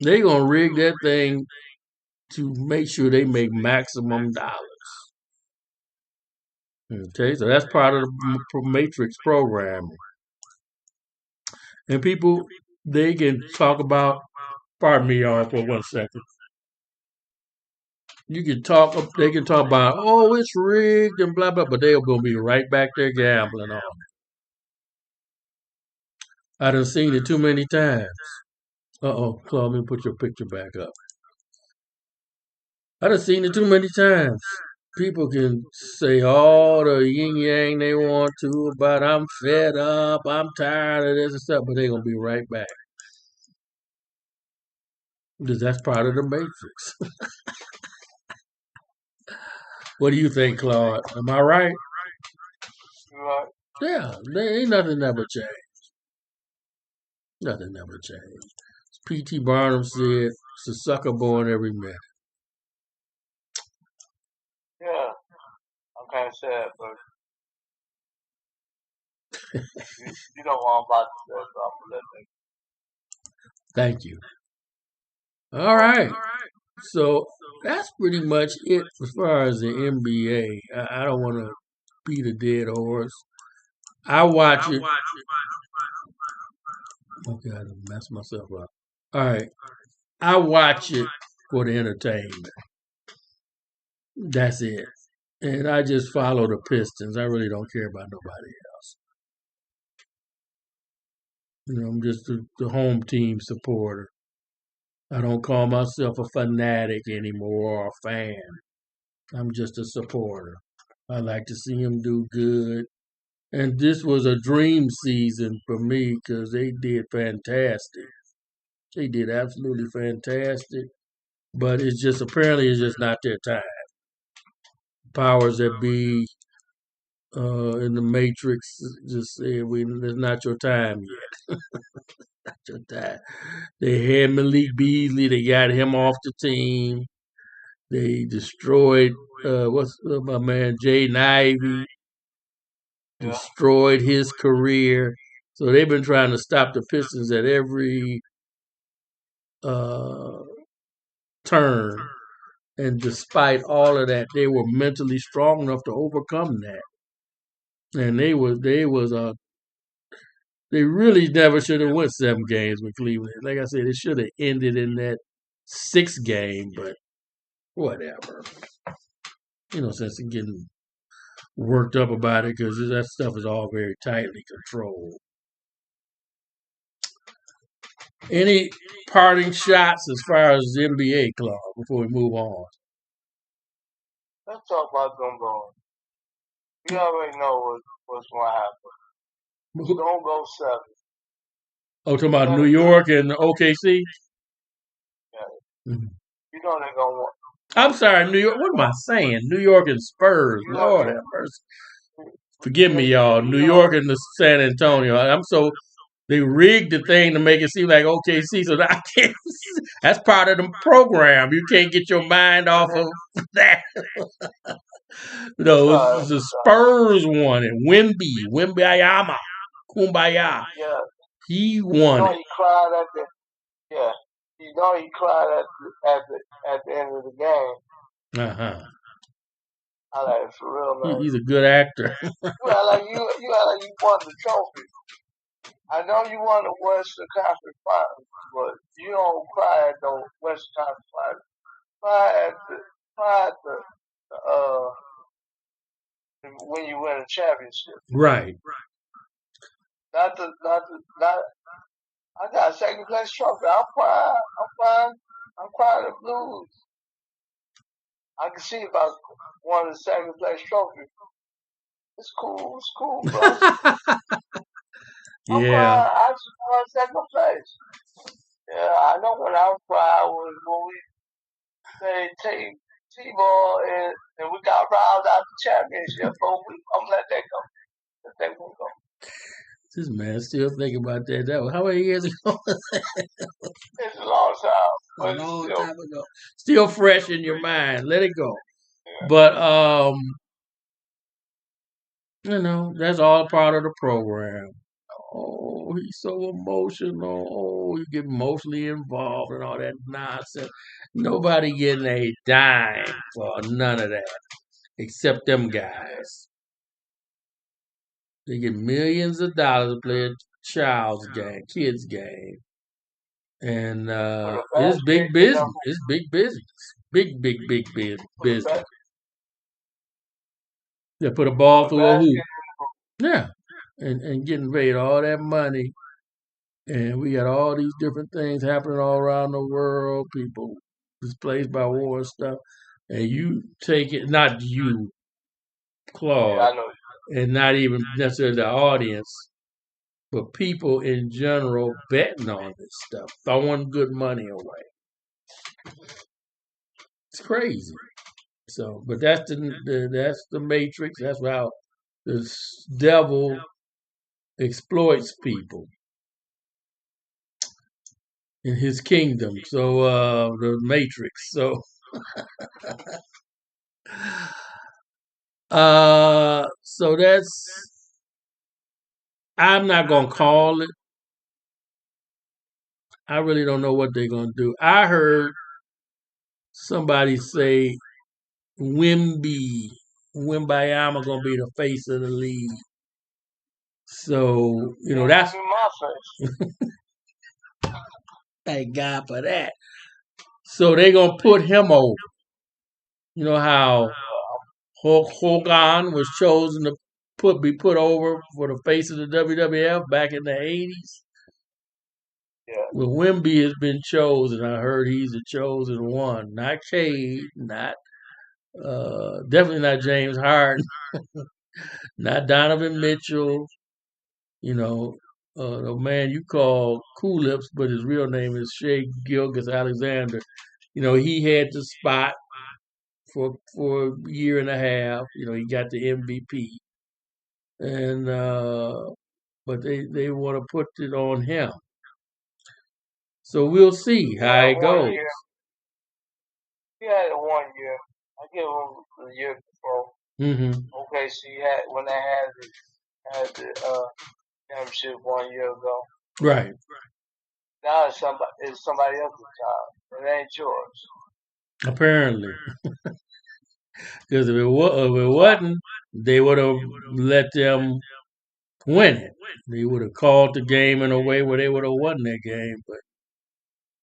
They're going to rig that thing to make sure they make maximum dollars. Okay, so that's part of the Matrix programming. And people, they can talk about, pardon me, y'all, for 1 second. They can talk about, oh, it's rigged and blah, blah, but they're going to be right back there gambling on it. I done seen it too many times. Uh-oh, Claude, let me put your picture back up. I done seen it too many times. People can say all the yin-yang they want to about I'm fed up, I'm tired of this and stuff, but they're going to be right back. Because that's part of the Matrix. What do you think, Claude? Am I right? Right. Yeah, there ain't nothing never changed. Nothing never changed. P.T. Barnum said, it's a sucker born every minute. Yeah, I'm kind of sad, but you know what I'm about to say, so I'm gonna let them. Thank you. All right. So that's pretty much it as far as the NBA. I don't want to beat a dead horse. I watch it. Okay, I done messed myself up. All right. I watch it for the entertainment. That's it. And I just follow the Pistons. I really don't care about nobody else. I'm just the home team supporter. I don't call myself a fanatic anymore or a fan. I'm just a supporter. I like to see them do good. And this was a dream season for me because they did fantastic. They did absolutely fantastic. But apparently it's just not their time. Powers that be in the Matrix just said, it's not your time yet. Not your time. They had Malik Beasley. They got him off the team. They destroyed, my man, Jaden Ivey. Destroyed his career. So they've been trying to stop the Pistons at every turn. And despite all of that, they were mentally strong enough to overcome that. And they really never should have won 7 games with Cleveland. Like I said, it should have ended in that 6th game, but whatever. Since getting worked up about it because that stuff is all very tightly controlled. Any parting shots as far as the NBA club before we move on? Let's talk about them going. You already know what's going to happen. Don't go 7. Oh, talking about New York and OKC? Yeah. Mm-hmm. You know they're going to want. I'm sorry, New York. What am I saying? New York and Spurs. Lord have mercy. Forgive me, y'all. New York and the San Antonio. They rigged the thing to make it seem like OKC. So I can't. That's part of the program. You can't get your mind off of that. The Spurs won it. Wimbyama, Kumbaya. Yeah. He won it. He cried at the. Yeah. He cried at the end of the game. I like it for real, man. He's a good actor. you act like you won the trophy. I know you won the Western Conference Finals, but you don't cry at the Western Conference Finals. Cry at the when you win a championship. Right. Not. I got a second place trophy. I'm crying. I'm crying the blues. I can see if I won the second place trophy. It's cool, bro. Yeah. I just won second place. Yeah, I know when I cried was when we played T-ball and we got roused out the championship. But I'm let that go. Let that one go. This man still thinking about that. That was how many years ago? It's a long time. A long time ago. Still fresh in your mind. Let it go. Yeah. But that's all part of the program. Oh, he's so emotional. Oh, you get emotionally involved and all that nonsense. Nobody getting a dime for none of that, except them guys. They get millions of dollars to play a child's game, kid's game. And it's big business. It's big business. Big business. They put a ball through a hoop. Yeah. And getting paid all that money. And we got all these different things happening all around the world. People displaced by war and stuff. And you take it, not you, Claude, yeah, I know. And not even necessarily the audience, but people in general betting on this stuff, throwing good money away. It's crazy. So, but that's the matrix. That's how the devil exploits people in his kingdom. So the matrix. So so that's, I'm not gonna call it. I really don't know what they're gonna do. I heard somebody say Wimbyama gonna be the face of the league. So, that's my face. Thank God for that. So they gonna put him over. You know how Hogan was chosen to be put over for the face of the WWF back in the 80s? Yeah. Well, Wimby has been chosen. I heard he's the chosen one. Not Cade, not definitely not James Harden, not Donovan Mitchell. The man you call Cool Lips, but his real name is Shea Gilgeous-Alexander. He had the spot for a year and a half. He got the MVP, and but they want to put it on him. So we'll see how it goes. He had it 1 year. I give him the year before. Okay, so he had when they had the championship 1 year ago. Right. Now it's somebody else's job. It ain't yours. Apparently. Because if it wasn't, they would have let them win it. They would have called the game in a way where they would have won that game, but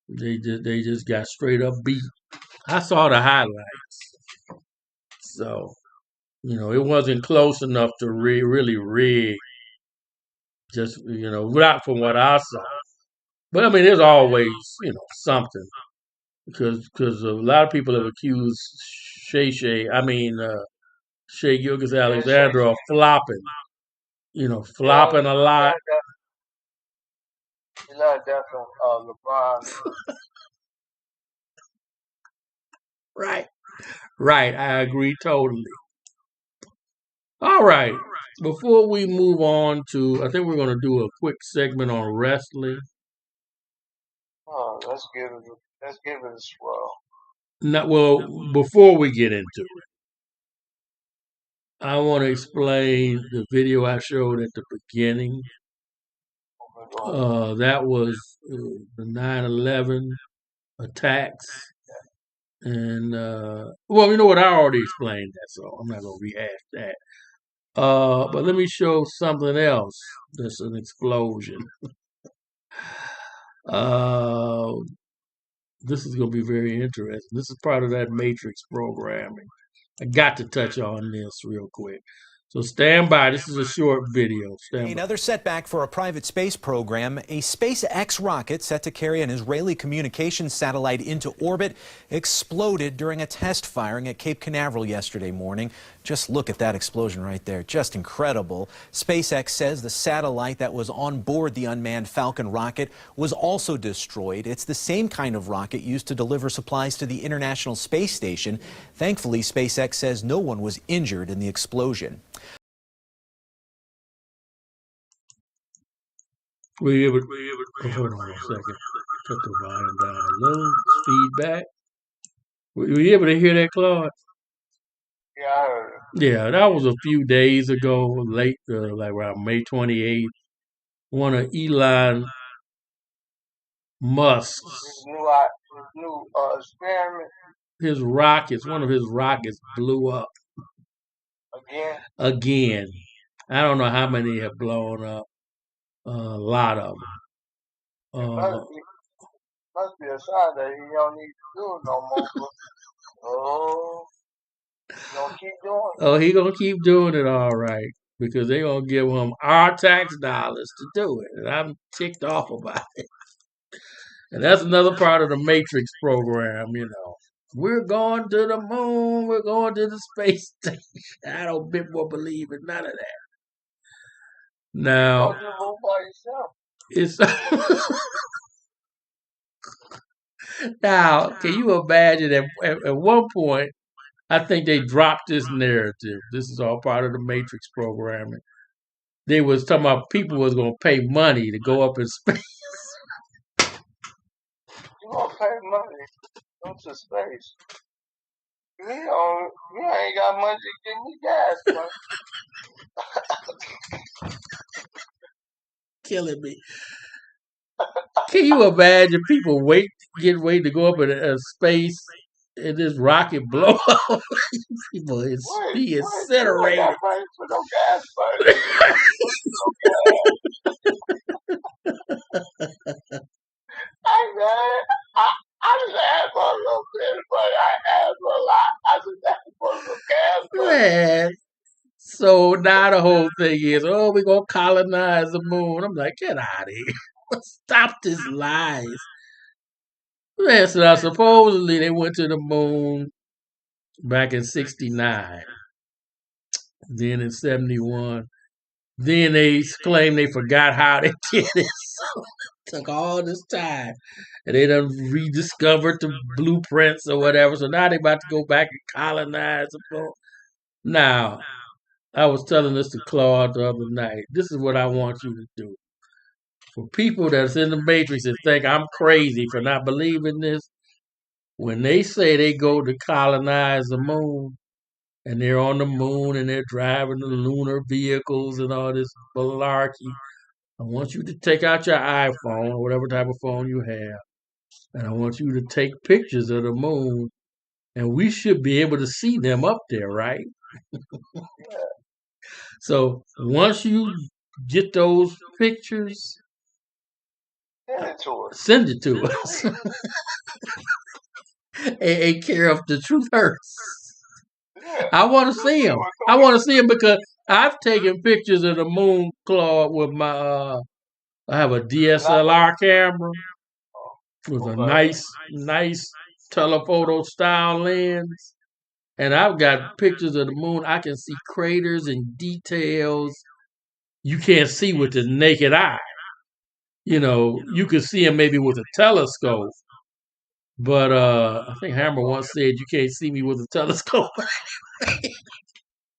they just got straight up beat. I saw the highlights, so it wasn't close enough to really rig. Just without from what I saw, but I mean, there's always something because a lot of people have accused Shea Gilgeous-Alexander of flopping. Flopping a lot. He learned that from LeBron. Right. I agree totally. All right. Before we move on to, I think we're going to do a quick segment on wrestling. Oh, let's give it a swirl. Before we get into it, I want to explain the video I showed at the beginning. That was the 9/11 attacks. And, well, you know what? I already explained that, so I'm not going to rehash that. But let me show something else. That's an explosion. This is going to be very interesting. This is part of that Matrix programming. I got to touch on this real quick. So stand by. This is a short video. Another setback for a private space program. A SpaceX rocket set to carry an Israeli communications satellite into orbit exploded during a test firing at Cape Canaveral yesterday morning. Just look at that explosion right there. Just incredible. SpaceX says the satellite that was on board the unmanned Falcon rocket was also destroyed. It's the same kind of rocket used to deliver supplies to the International Space Station. Thankfully, SpaceX says no one was injured in the explosion. Hold on a second. Cut the volume down a little. Feedback. Were you able to hear that, Claude? Yeah, I heard it. Yeah, that was a few days ago, late, like around May 28th. One of Elon Musk's His new experiment one of his rockets blew up again. again. I don't know how many have blown up. A lot of them. Must be a sign that he don't need to do it no more. Oh, he gonna keep doing it. Oh, he gonna keep doing it, all right, because they gonna give him our tax dollars to do it, and I'm ticked off about it. And that's another part of the Matrix program, you know. We're going to the moon. We're going to the space station. I don't a bit more believe in none of that. Now, Don't by it's yourself. now. Can you imagine? At one point, I think they dropped this narrative. This is all part of the Matrix programming. They was talking about people was going to pay money to go up in space. You gonna pay money go to space? You ain't got money to give me gas money. Killing me. Can you imagine people get ready to go up in space and this rocket blow up? People be incinerated. You ain't got money for no gas money. Hey man, I just asked for a little bit, but I asked for a lot. I just asked for a little gas money. Man. So now the whole thing is, oh, we're going to colonize the moon. I'm like, get out of here. Stop this lies. Man, so now supposedly they went to the moon back in 69. Then in 71. Then they claim they forgot how they did it. So it took all this time. And they done rediscovered the blueprints or whatever. So now they about to go back and colonize the moon. Now, I was telling this to Claude the other night. This is what I want you to do. For people that's in the Matrix and think I'm crazy for not believing this, when they say they go to colonize the moon, and they're on the moon and they're driving the lunar vehicles and all this malarkey, I want you to take out your iPhone or whatever type of phone you have, and I want you to take pictures of the moon, and we should be able to see them up there, right? So once you get those pictures, send it to us. A care of the Truth Hurts. I want to see them. I want to see them because I've taken pictures of the moon, Claude, with my. I have a DSLR camera with a nice telephoto style lens. And I've got pictures of the moon. I can see craters and details you can't see with the naked eye. You know, you can see them maybe with a telescope. But I think Hammer once said you can't see me with a telescope.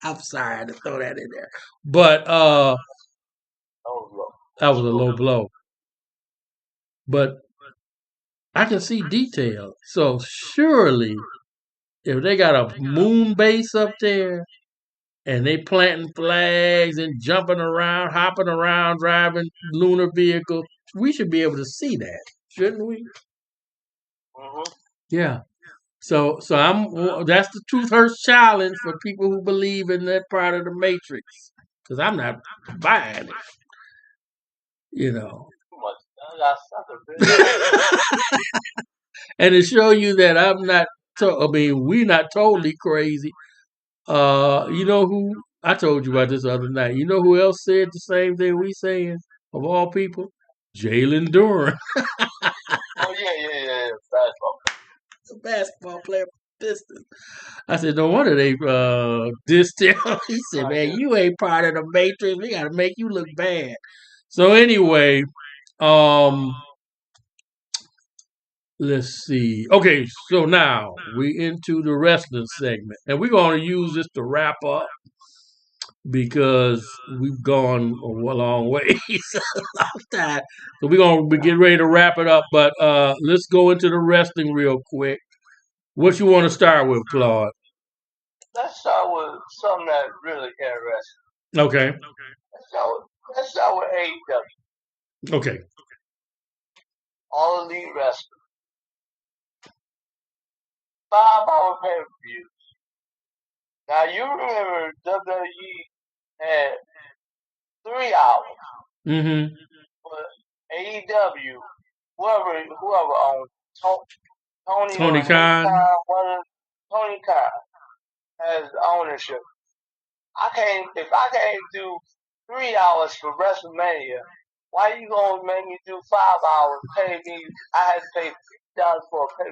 I'm sorry I had to throw that in there. But that was a low blow. But I can see detail. So surely if they got a moon base up there and they planting flags and jumping around, hopping around, driving lunar vehicles, we should be able to see that, shouldn't we? Mm-hmm. Yeah. So that's the Truth Hurts challenge for people who believe in that part of the Matrix. Because I'm not buying it. You know. And to show you that I'm not, we're not totally crazy. You know who, I told you about this the other night. You know who else said the same thing we saying, of all people? Jalen Duran. Oh, yeah. A basketball player for Pistons. I said, no wonder they dissed him. He said, man, you ain't part of the Matrix. We got to make you look bad. So anyway, let's see. Okay, so now we into the wrestling segment. And we're going to use this to wrap up because we've gone a long way. So we're going to get ready to wrap it up. But let's go into the wrestling real quick. What you want to start with, Claude? Let's start with something that really interesting. Okay. Let's start with AEW. Okay. All Elite Wrestling. 5-hour pay-per-views. Now, you remember WWE had 3 hours. Mm-hmm. But AEW, whoever owns Tony Khan. Tony Khan has ownership. If I can't do 3 hours for WrestleMania, why you gonna make me do 5 hours? Pay me? I had to pay $50 for a pay.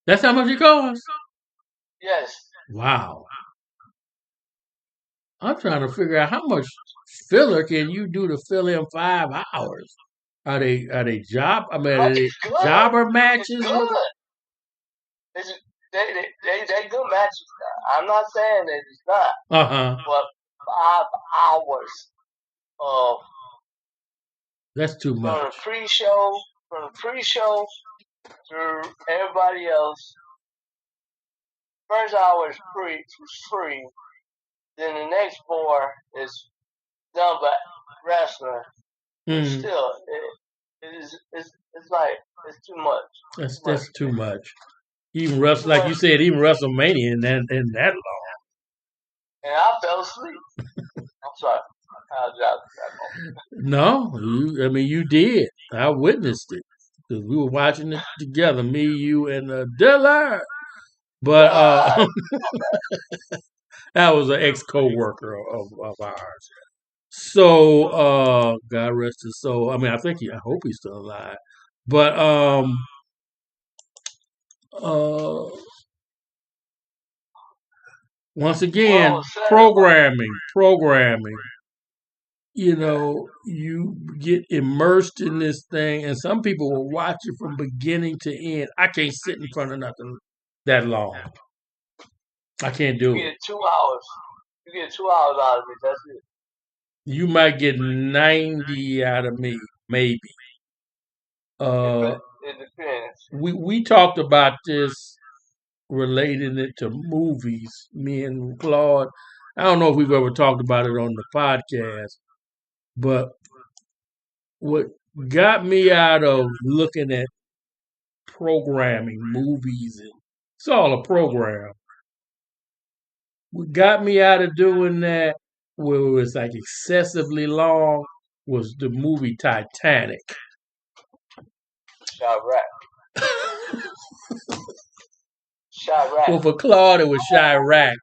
That's how much it costs? Yes. Wow. I'm trying to figure out how much filler can you do to fill in 5 hours. Are they jobber matches? It's good. They good matches now. I'm not saying that it's not. But 5 hours of that's too much. From the pre-show to everybody else. First hour is free. Then the next 4 is done by wrestler. Mm. Still, it's like it's too much. That's too much. Even like you said, even WrestleMania in that long. And I fell asleep. I'm sorry. No, you did. I witnessed it because we were watching it together, me, you, and Dillard. But that was an ex-co-worker of ours. So God rest his soul. I hope he's still alive. But once again, programming. You get immersed in this thing, and some people will watch it from beginning to end. I can't sit in front of nothing that long. I can't do it. You get 2 hours. You get 2 hours out of me. That's it. You might get 90 out of me, maybe. It depends. We talked about this, relating it to movies, me and Claude. I don't know if we've ever talked about it on the podcast, but what got me out of looking at programming, movies, and it's all a program. What got me out of doing that, where it was like excessively long, was the movie Titanic. Chirac. Well, for Claude, it was Chirac.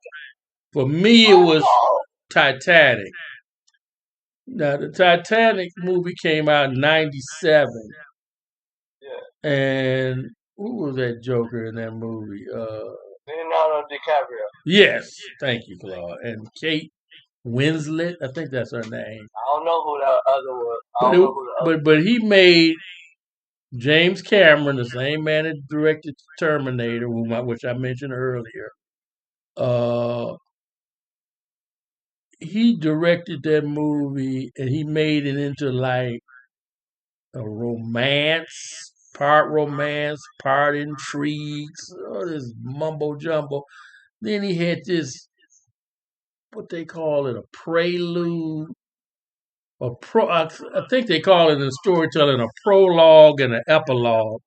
For me, it was Titanic. Now, the Titanic movie came out in 1997. Yeah. And who was that Joker in that movie? Leonardo DiCaprio. Yes. Thank you, Claude. And Kate Winslet. I think that's her name. I don't know who that other was. But he made James Cameron, the same man that directed Terminator, which I mentioned earlier. he directed that movie and he made it into like a romance, part intrigues, all this mumbo jumbo. Then he had this, what they call it, a prelude, I think they call it in storytelling a prologue and an epilogue.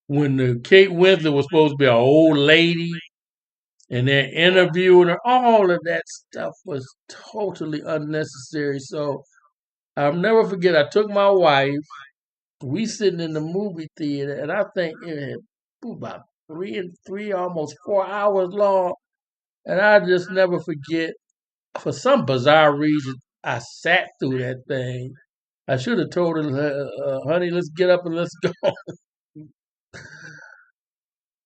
When the Kate Winslet was supposed to be an old lady, and they're interviewing her, all of that stuff was totally unnecessary. So I'll never forget. I took my wife. We sitting in the movie theater, and I think it had about three, almost 4 hours long. And I just never forget. For some bizarre reason, I sat through that thing. I should have told her, honey, let's get up and let's go.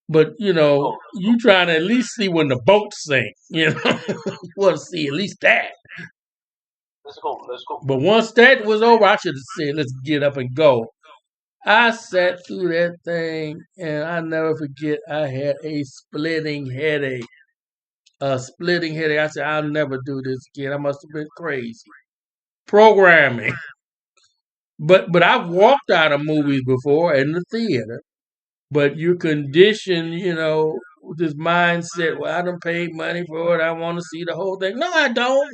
But, you trying to at least see when the boat sink, you want to see at least that. Let's go. But once that was over, I should have said, let's get up and go. I sat through that thing, and I never forget, I had a splitting headache. I said, I'll never do this again. I must have been crazy. Programming. But I've walked out of movies before in the theater. But you're conditioned, with this mindset, well, I done paid money for it. I want to see the whole thing. No, I don't.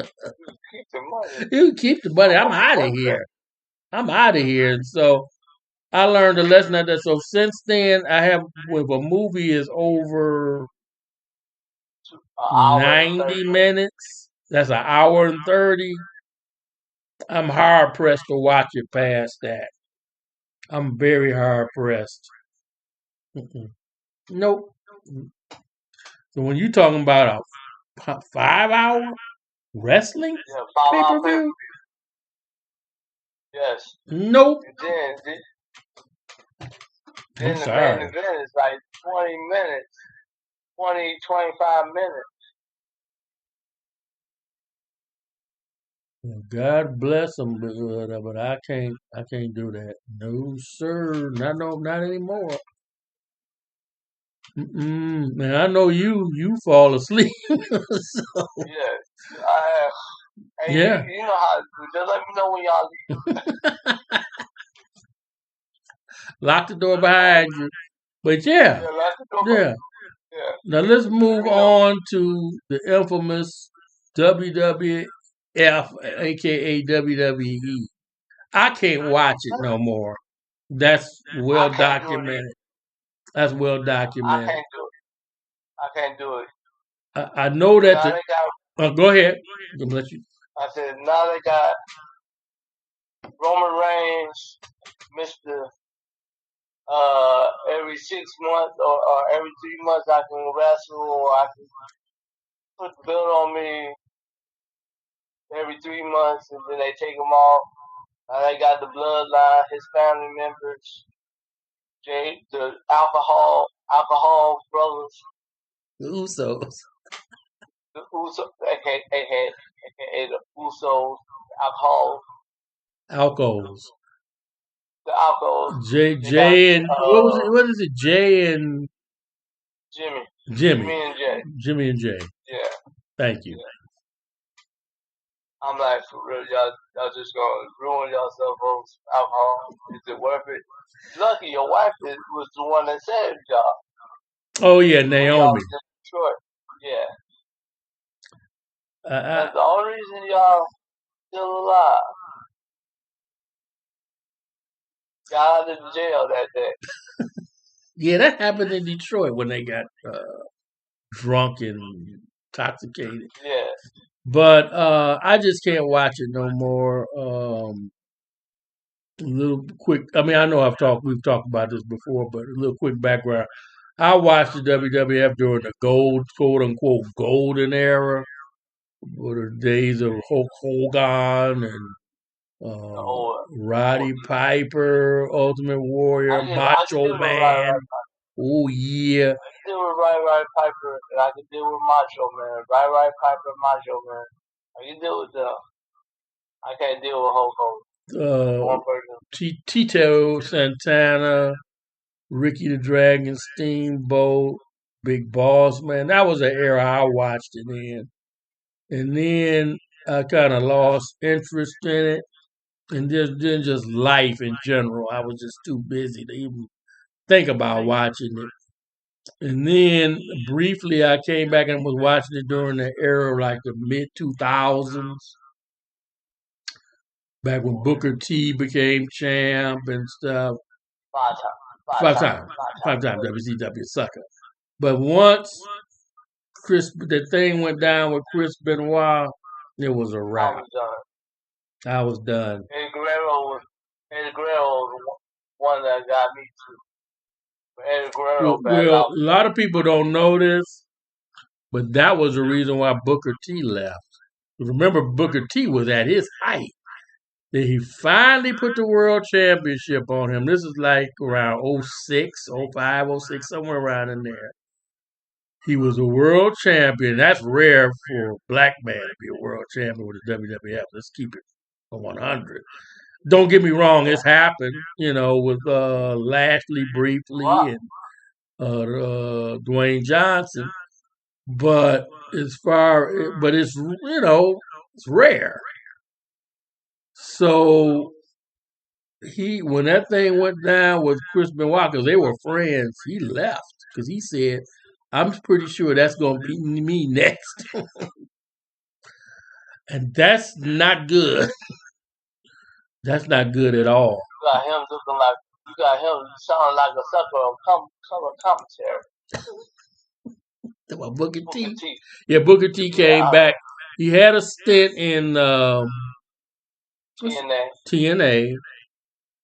Keep the money. You keep the money. I'm out of here. And so I learned a lesson of that. So since then, if a movie is over 90 minutes, that's an hour and 30, I'm hard pressed to watch it past that. I'm very hard pressed. Nope. So when you're talking about a 5-hour wrestling pay-per-view? Yes. Nope. Then the main event is like 20 minutes, 25 minutes. God bless them, but I can't do that. No, sir. Not anymore. Man, I know you fall asleep. So. Yes. Yeah. You know how to do. Just let me know when y'all leave. Lock the door behind you. But yeah. Lock the door behind you. Yeah. Now let's move on to the infamous WWF, aka WWE. I can't watch it no more. That's well documented. That's well documented. I can't do it. I know that. Go ahead. I'm gonna let you. I said now they got Roman Reigns, Mr. Every 6 months or every 3 months I can wrestle, or I can put the belt on me every 3 months, and then they take him off. Now they got the bloodline, his family members, the alcohol brothers, the Usos, aka the Usos, alcohols. The alcohols. Jay and what is it? Jay and Jimmy. Jimmy and Jay. Yeah. Thank you. Yeah. I'm like, for real, y'all just gonna ruin yourself over alcohol. Is it worth it? Lucky your wife was the one that saved y'all. Oh yeah, Naomi. Yeah. That's the only reason y'all still alive. Got out of jail that day. Yeah, that happened in Detroit when they got drunk and intoxicated. Yeah. But I just can't watch it no more. A little quick. I mean, I know we've talked about this before, but a little quick background. I watched the WWF during the quote unquote golden era, with the days of Hulk Hogan and Roddy Piper, Ultimate Warrior, Macho Man. Oh yeah. I can deal with Roddy Piper, and I can deal with Macho Man. Roddy Piper, Macho Man. I can deal with them. I can't deal with Hulk Hogan. Tito Santana, Ricky the Dragon Steamboat, Big Boss Man. That was an era I watched it in. And then I kind of lost interest in it. And then just life in general. I was just too busy to even think about watching it. And then briefly I came back and was watching it during the era of like the mid 2000s, back when Booker T became champ and stuff. Five time WCW sucker. But once the thing went down with Chris Benoit, it was a wrap. I was done. Eddie Guerrero was the one that got me too. Eddie Guerrero, Well, a lot of people don't know this, but that was the reason why Booker T left. Remember, Booker T was at his height. Then he finally put the world championship on him. This is like around 06, 05, 06, somewhere around in there. He was a world champion. That's rare for a black man to be a world champion with the WWF. Let's keep it 100. Don't get me wrong, it's happened, with Lashley briefly and Dwayne Johnson. But it's it's rare. So when that thing went down with Chris Benoit, because they were friends, he left because he said, "I'm pretty sure that's going to be me next," and that's not good. That's not good at all. You got him sounding like a sucker on color commentary. About Booker T. Yeah, Booker T came back. He had a stint in TNA,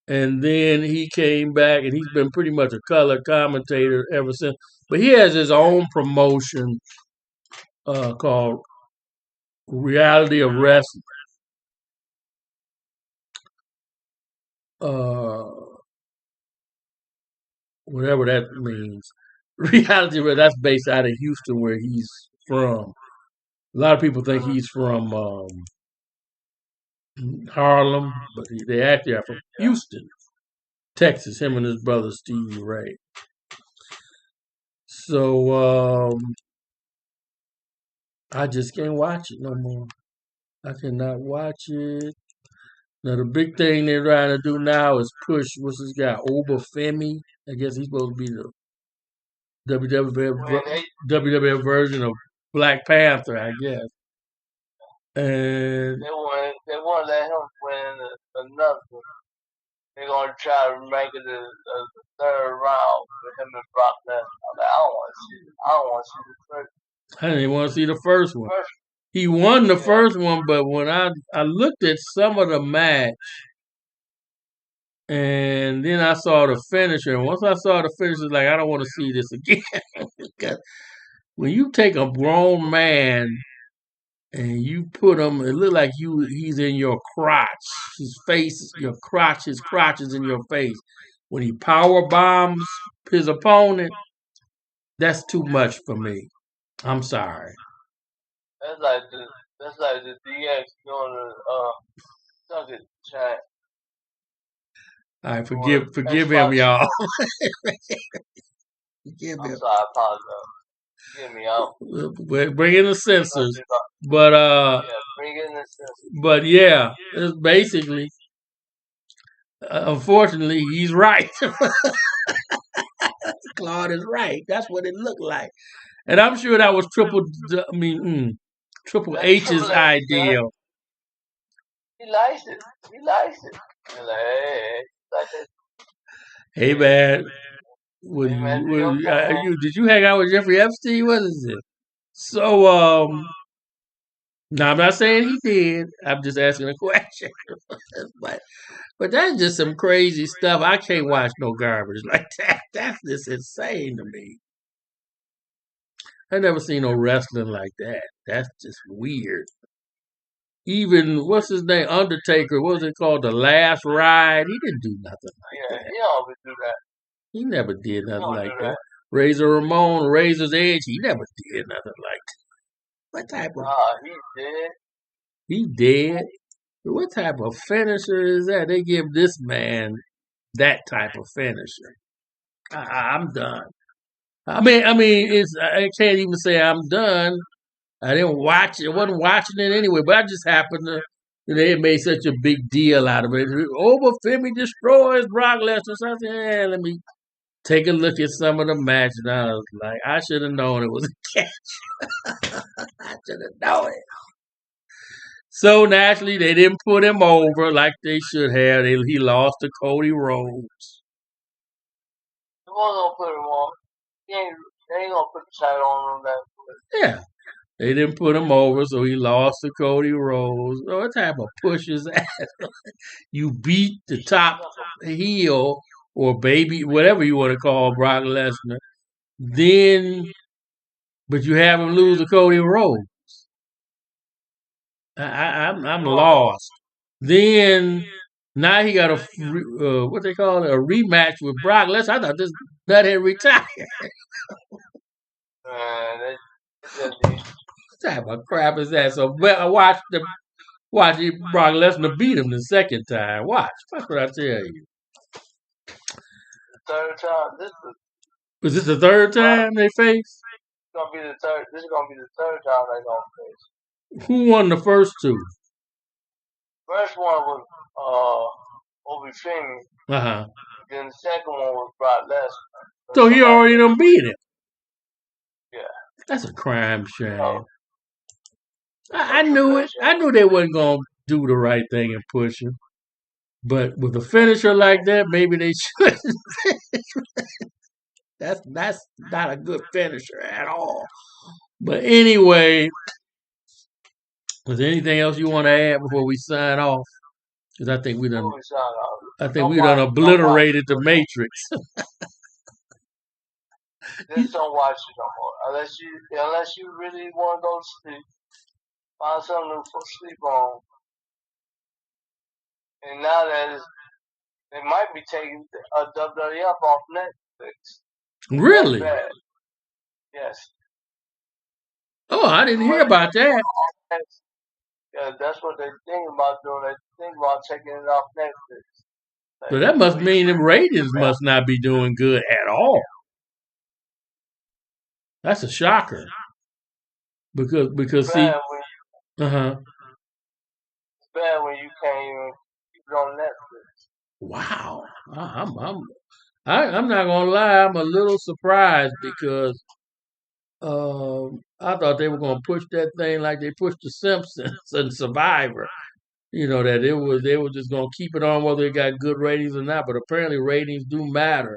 and then he came back, and he's been pretty much a color commentator ever since. But he has his own promotion called Reality of Wrestling. Whatever that means. Reality, that's based out of Houston, where he's from. A lot of people think he's from Harlem, but they actually are from Houston, Texas. Him and his brother Stevie Ray. So I just can't watch it no more. I cannot watch it. Now the big thing they're trying to do now is push. What's this guy? Obafemi. I guess he's supposed to be the WWF version of Black Panther, I guess. And they want to let him win another one. They're gonna try to make it the third round with him and Brock Lesnar. I don't want to see it. I don't want to see the first. I didn't even want to see the first one. He won the first one, but when I looked at some of the match, and then I saw the finisher. And once I saw the finisher, like, I don't want to see this again. Because when you take a grown man and you put him, it look like he's in your crotch. His face, his crotch is in your face. When he power bombs his opponent, that's too much for me. I'm sorry. That's like the DX doing the Nugget chat. All right, forgive him, y'all. Forgive him. I'm sorry, I apologize. Forgive me, y'all. Bring in the censors, but bring in the censors. But yeah, it's basically, unfortunately, he's right. Claude is right. That's what it looked like, and I'm sure that was Triple H's idea. He likes it. Hey man, did you hang out with Jeffrey Epstein? What is it? So, no, I'm not saying he did. I'm just asking a question. but that's just some crazy stuff. I can't watch no garbage like that. That's just insane to me. I never seen no wrestling like that. That's just weird. Even, what's his name, Undertaker, what was it called, The Last Ride? He didn't do nothing like that. He always do that. He never did nothing like that. Razor Ramon, Razor's Edge, he never did nothing like that. What type of... he did. He did? What type of finisher is that? They give this man that type of finisher. I'm done. I mean, I can't even say I'm done. I didn't watch it. I wasn't watching it anyway, but I just happened to. They had made such a big deal out of it. Femi destroys Brock Lesnar. So I said, let me take a look at some of the matches. And I was like, I should have known it was a catch. I should have known it. So naturally, they didn't put him over like they should have. He lost to Cody Rhodes. They wasn't gonna put him on. They ain't gonna put the title on him that. Yeah. They didn't put him over, so he lost to Cody Rhodes. Oh, what type of push is that? You beat the top heel or baby, whatever you want to call Brock Lesnar. Then, but you have him lose to Cody Rhodes. I'm lost. Then now he got a what they call it, a rematch with Brock Lesnar. I thought this nut had retired. Man, what type of crap is that? So I watched Brock Lesnar beat him the second time. Watch. That's what I tell you. Third time. Was this the third time they faced? Gonna be the third. This is gonna be the third time they're gonna face. Who won the first two? First one was Obi Femi. Then the second one was Brock Lesnar. So he already done beat him. Yeah. That's a crime shame. I knew it. I knew they wasn't gonna do the right thing and push him. But with a finisher like that, maybe they should. That's not a good finisher at all. But anyway, is there anything else you want to add before we sign off? Because I think we done obliterated the Matrix. Just don't watch it no more. Unless you really want to go to sleep. Find something to sleep on. And now that they might be taking WWF off Netflix. Really? Yes. Oh, I didn't hear about that. Yeah, that's what they think about doing. They think about taking it off Netflix. So that must mean the ratings must not be doing good at all. That's a shocker. Because see, it's bad when you can't even keep it on Netflix. Wow, I'm not gonna lie. I'm a little surprised because I thought they were gonna push that thing like they pushed The Simpsons and Survivor. You know that they were just gonna keep it on whether it got good ratings or not. But apparently ratings do matter.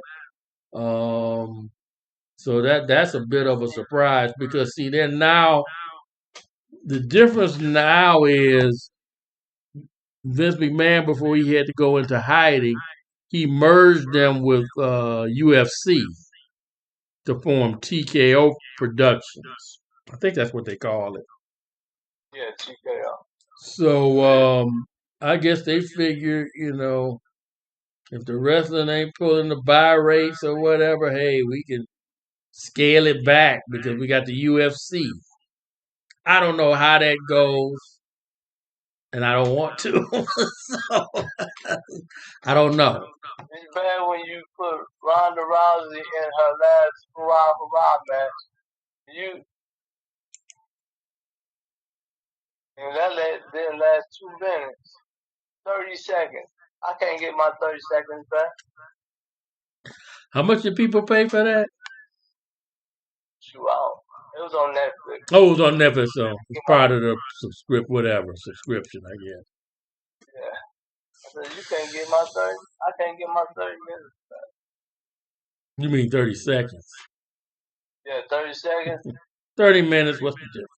So that's a bit of a surprise because see, they're now the difference now is Vince McMahon before he had to go into hiding, he merged them with UFC to form TKO Productions. I think that's what they call it. Yeah, TKO. So I guess they figure, if the wrestling ain't pulling the buy rates or whatever, hey, we can scale it back because we got the UFC. I don't know how that goes, and I don't want to. So I don't know. It's bad when you put Ronda Rousey in her last hurrah match. And that didn't last 2 minutes. 30 seconds. I can't get my 30 seconds back. How much did people pay for that? Shoot out. It was on Netflix. Oh, it was on Netflix, so it's part of the subscription, I guess. Yeah. I said, you can't get my 30. I can't get my 30 minutes back. You mean 30 seconds? Yeah, 30 seconds. 30 minutes, what's the difference?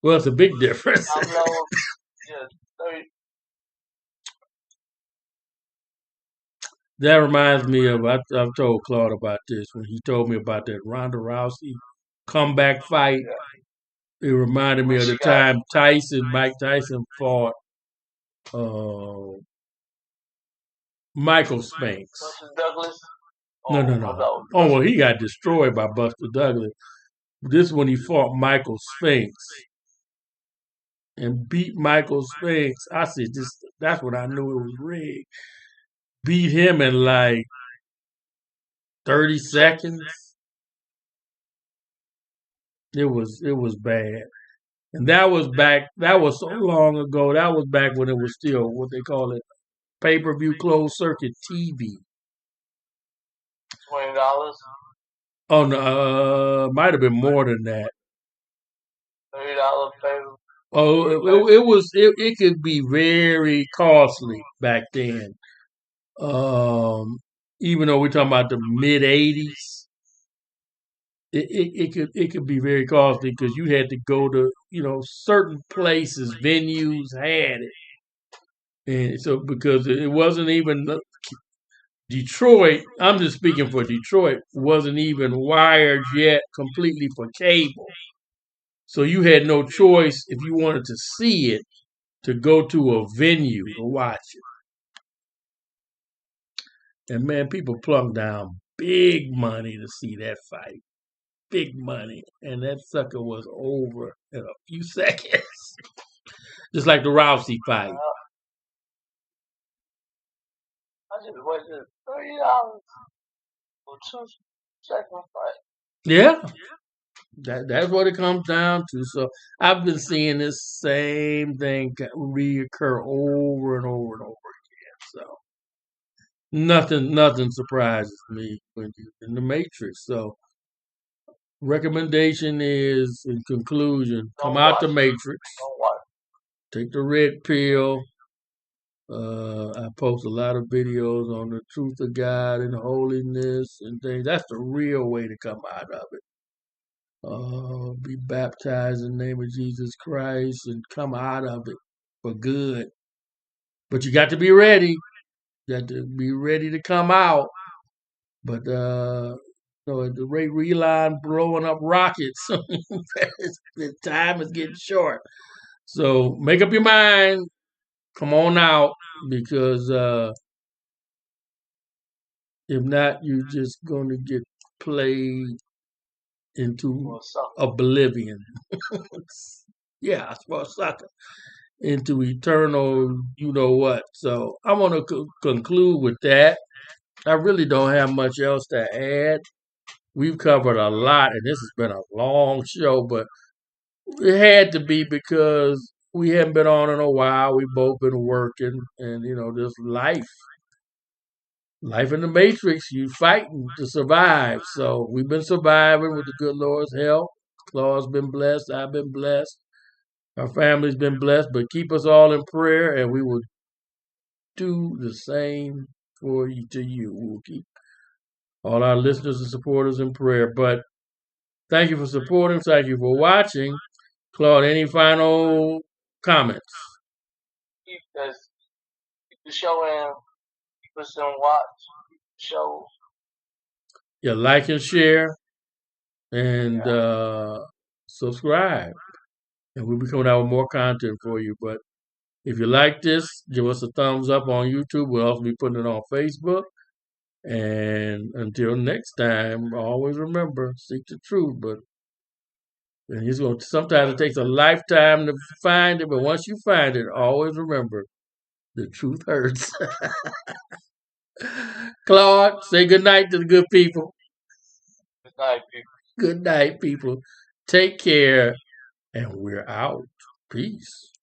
Well, it's a big difference. I know. Yeah, 30. That reminds me of, I've told Claude about this when he told me about that Ronda Rousey comeback fight. Yeah. It reminded me of the time Mike Tyson fought Michael Spinks. Buster Douglas? No. Oh, well, he got destroyed by Buster Douglas. This is when he fought Michael Spinks and beat Michael Spinks. I said, that's when I knew it was rigged. Beat him in like 30 seconds. It was bad. And that was back. That was so long ago. That was back when it was still what they call it, pay-per-view closed circuit TV. $20. Oh no, might have been more than that. $30 favor. Oh, it was. It could be very costly back then. Even though we're talking about the mid '80s, it could be very costly because you had to go to certain places, venues had it, and so because it wasn't even Detroit. I'm just speaking for Detroit. Wasn't even wired yet completely for cable. So you had no choice if you wanted to see it to go to a venue to watch it. And man, people plunked down big money to see that fight. Big money. And that sucker was over in a few seconds. Just like the Rousey fight. I just wasted $30 for 2-second fight. Yeah. That's what it comes down to. So I've been seeing this same thing reoccur over and over and over again. So nothing surprises me when you're in the Matrix. So recommendation is, in conclusion, come out the Matrix. Take the red pill. I post a lot of videos on the truth of God and holiness and things. That's the real way to come out of it. Be baptized in the name of Jesus Christ and come out of it for good. But you got to be ready. You got to be ready to come out. But at the rate Reline blowing up rockets, the time is getting short. So make up your mind. Come on out, because if not, you're just going to get played into oblivion. Yeah, for a sucker. Into eternal, you know what. So I want to conclude with that. I really don't have much else to add. We've covered a lot, and this has been a long show, but it had to be because we haven't been on in a while. We've both been working, and this life in the Matrix, you fighting to survive. So we've been surviving with the good Lord's help. Claude's been blessed. I've been blessed. Our family's been blessed. But keep us all in prayer, and we will do the same for you. We'll keep all our listeners and supporters in prayer. But thank you for supporting. Thank you for watching. Claude, any final comments? Keep the show in. Keep us on watch. Show. Yeah, like and share and subscribe. And we'll be coming out with more content for you. But if you like this, give us a thumbs up on YouTube. We'll also be putting it on Facebook. And until next time, always remember, seek the truth. But sometimes it takes a lifetime to find it. But once you find it, always remember, the truth hurts. Claude, say good night to the good people. Good night, people. Good night, people. Take care, and we're out. Peace.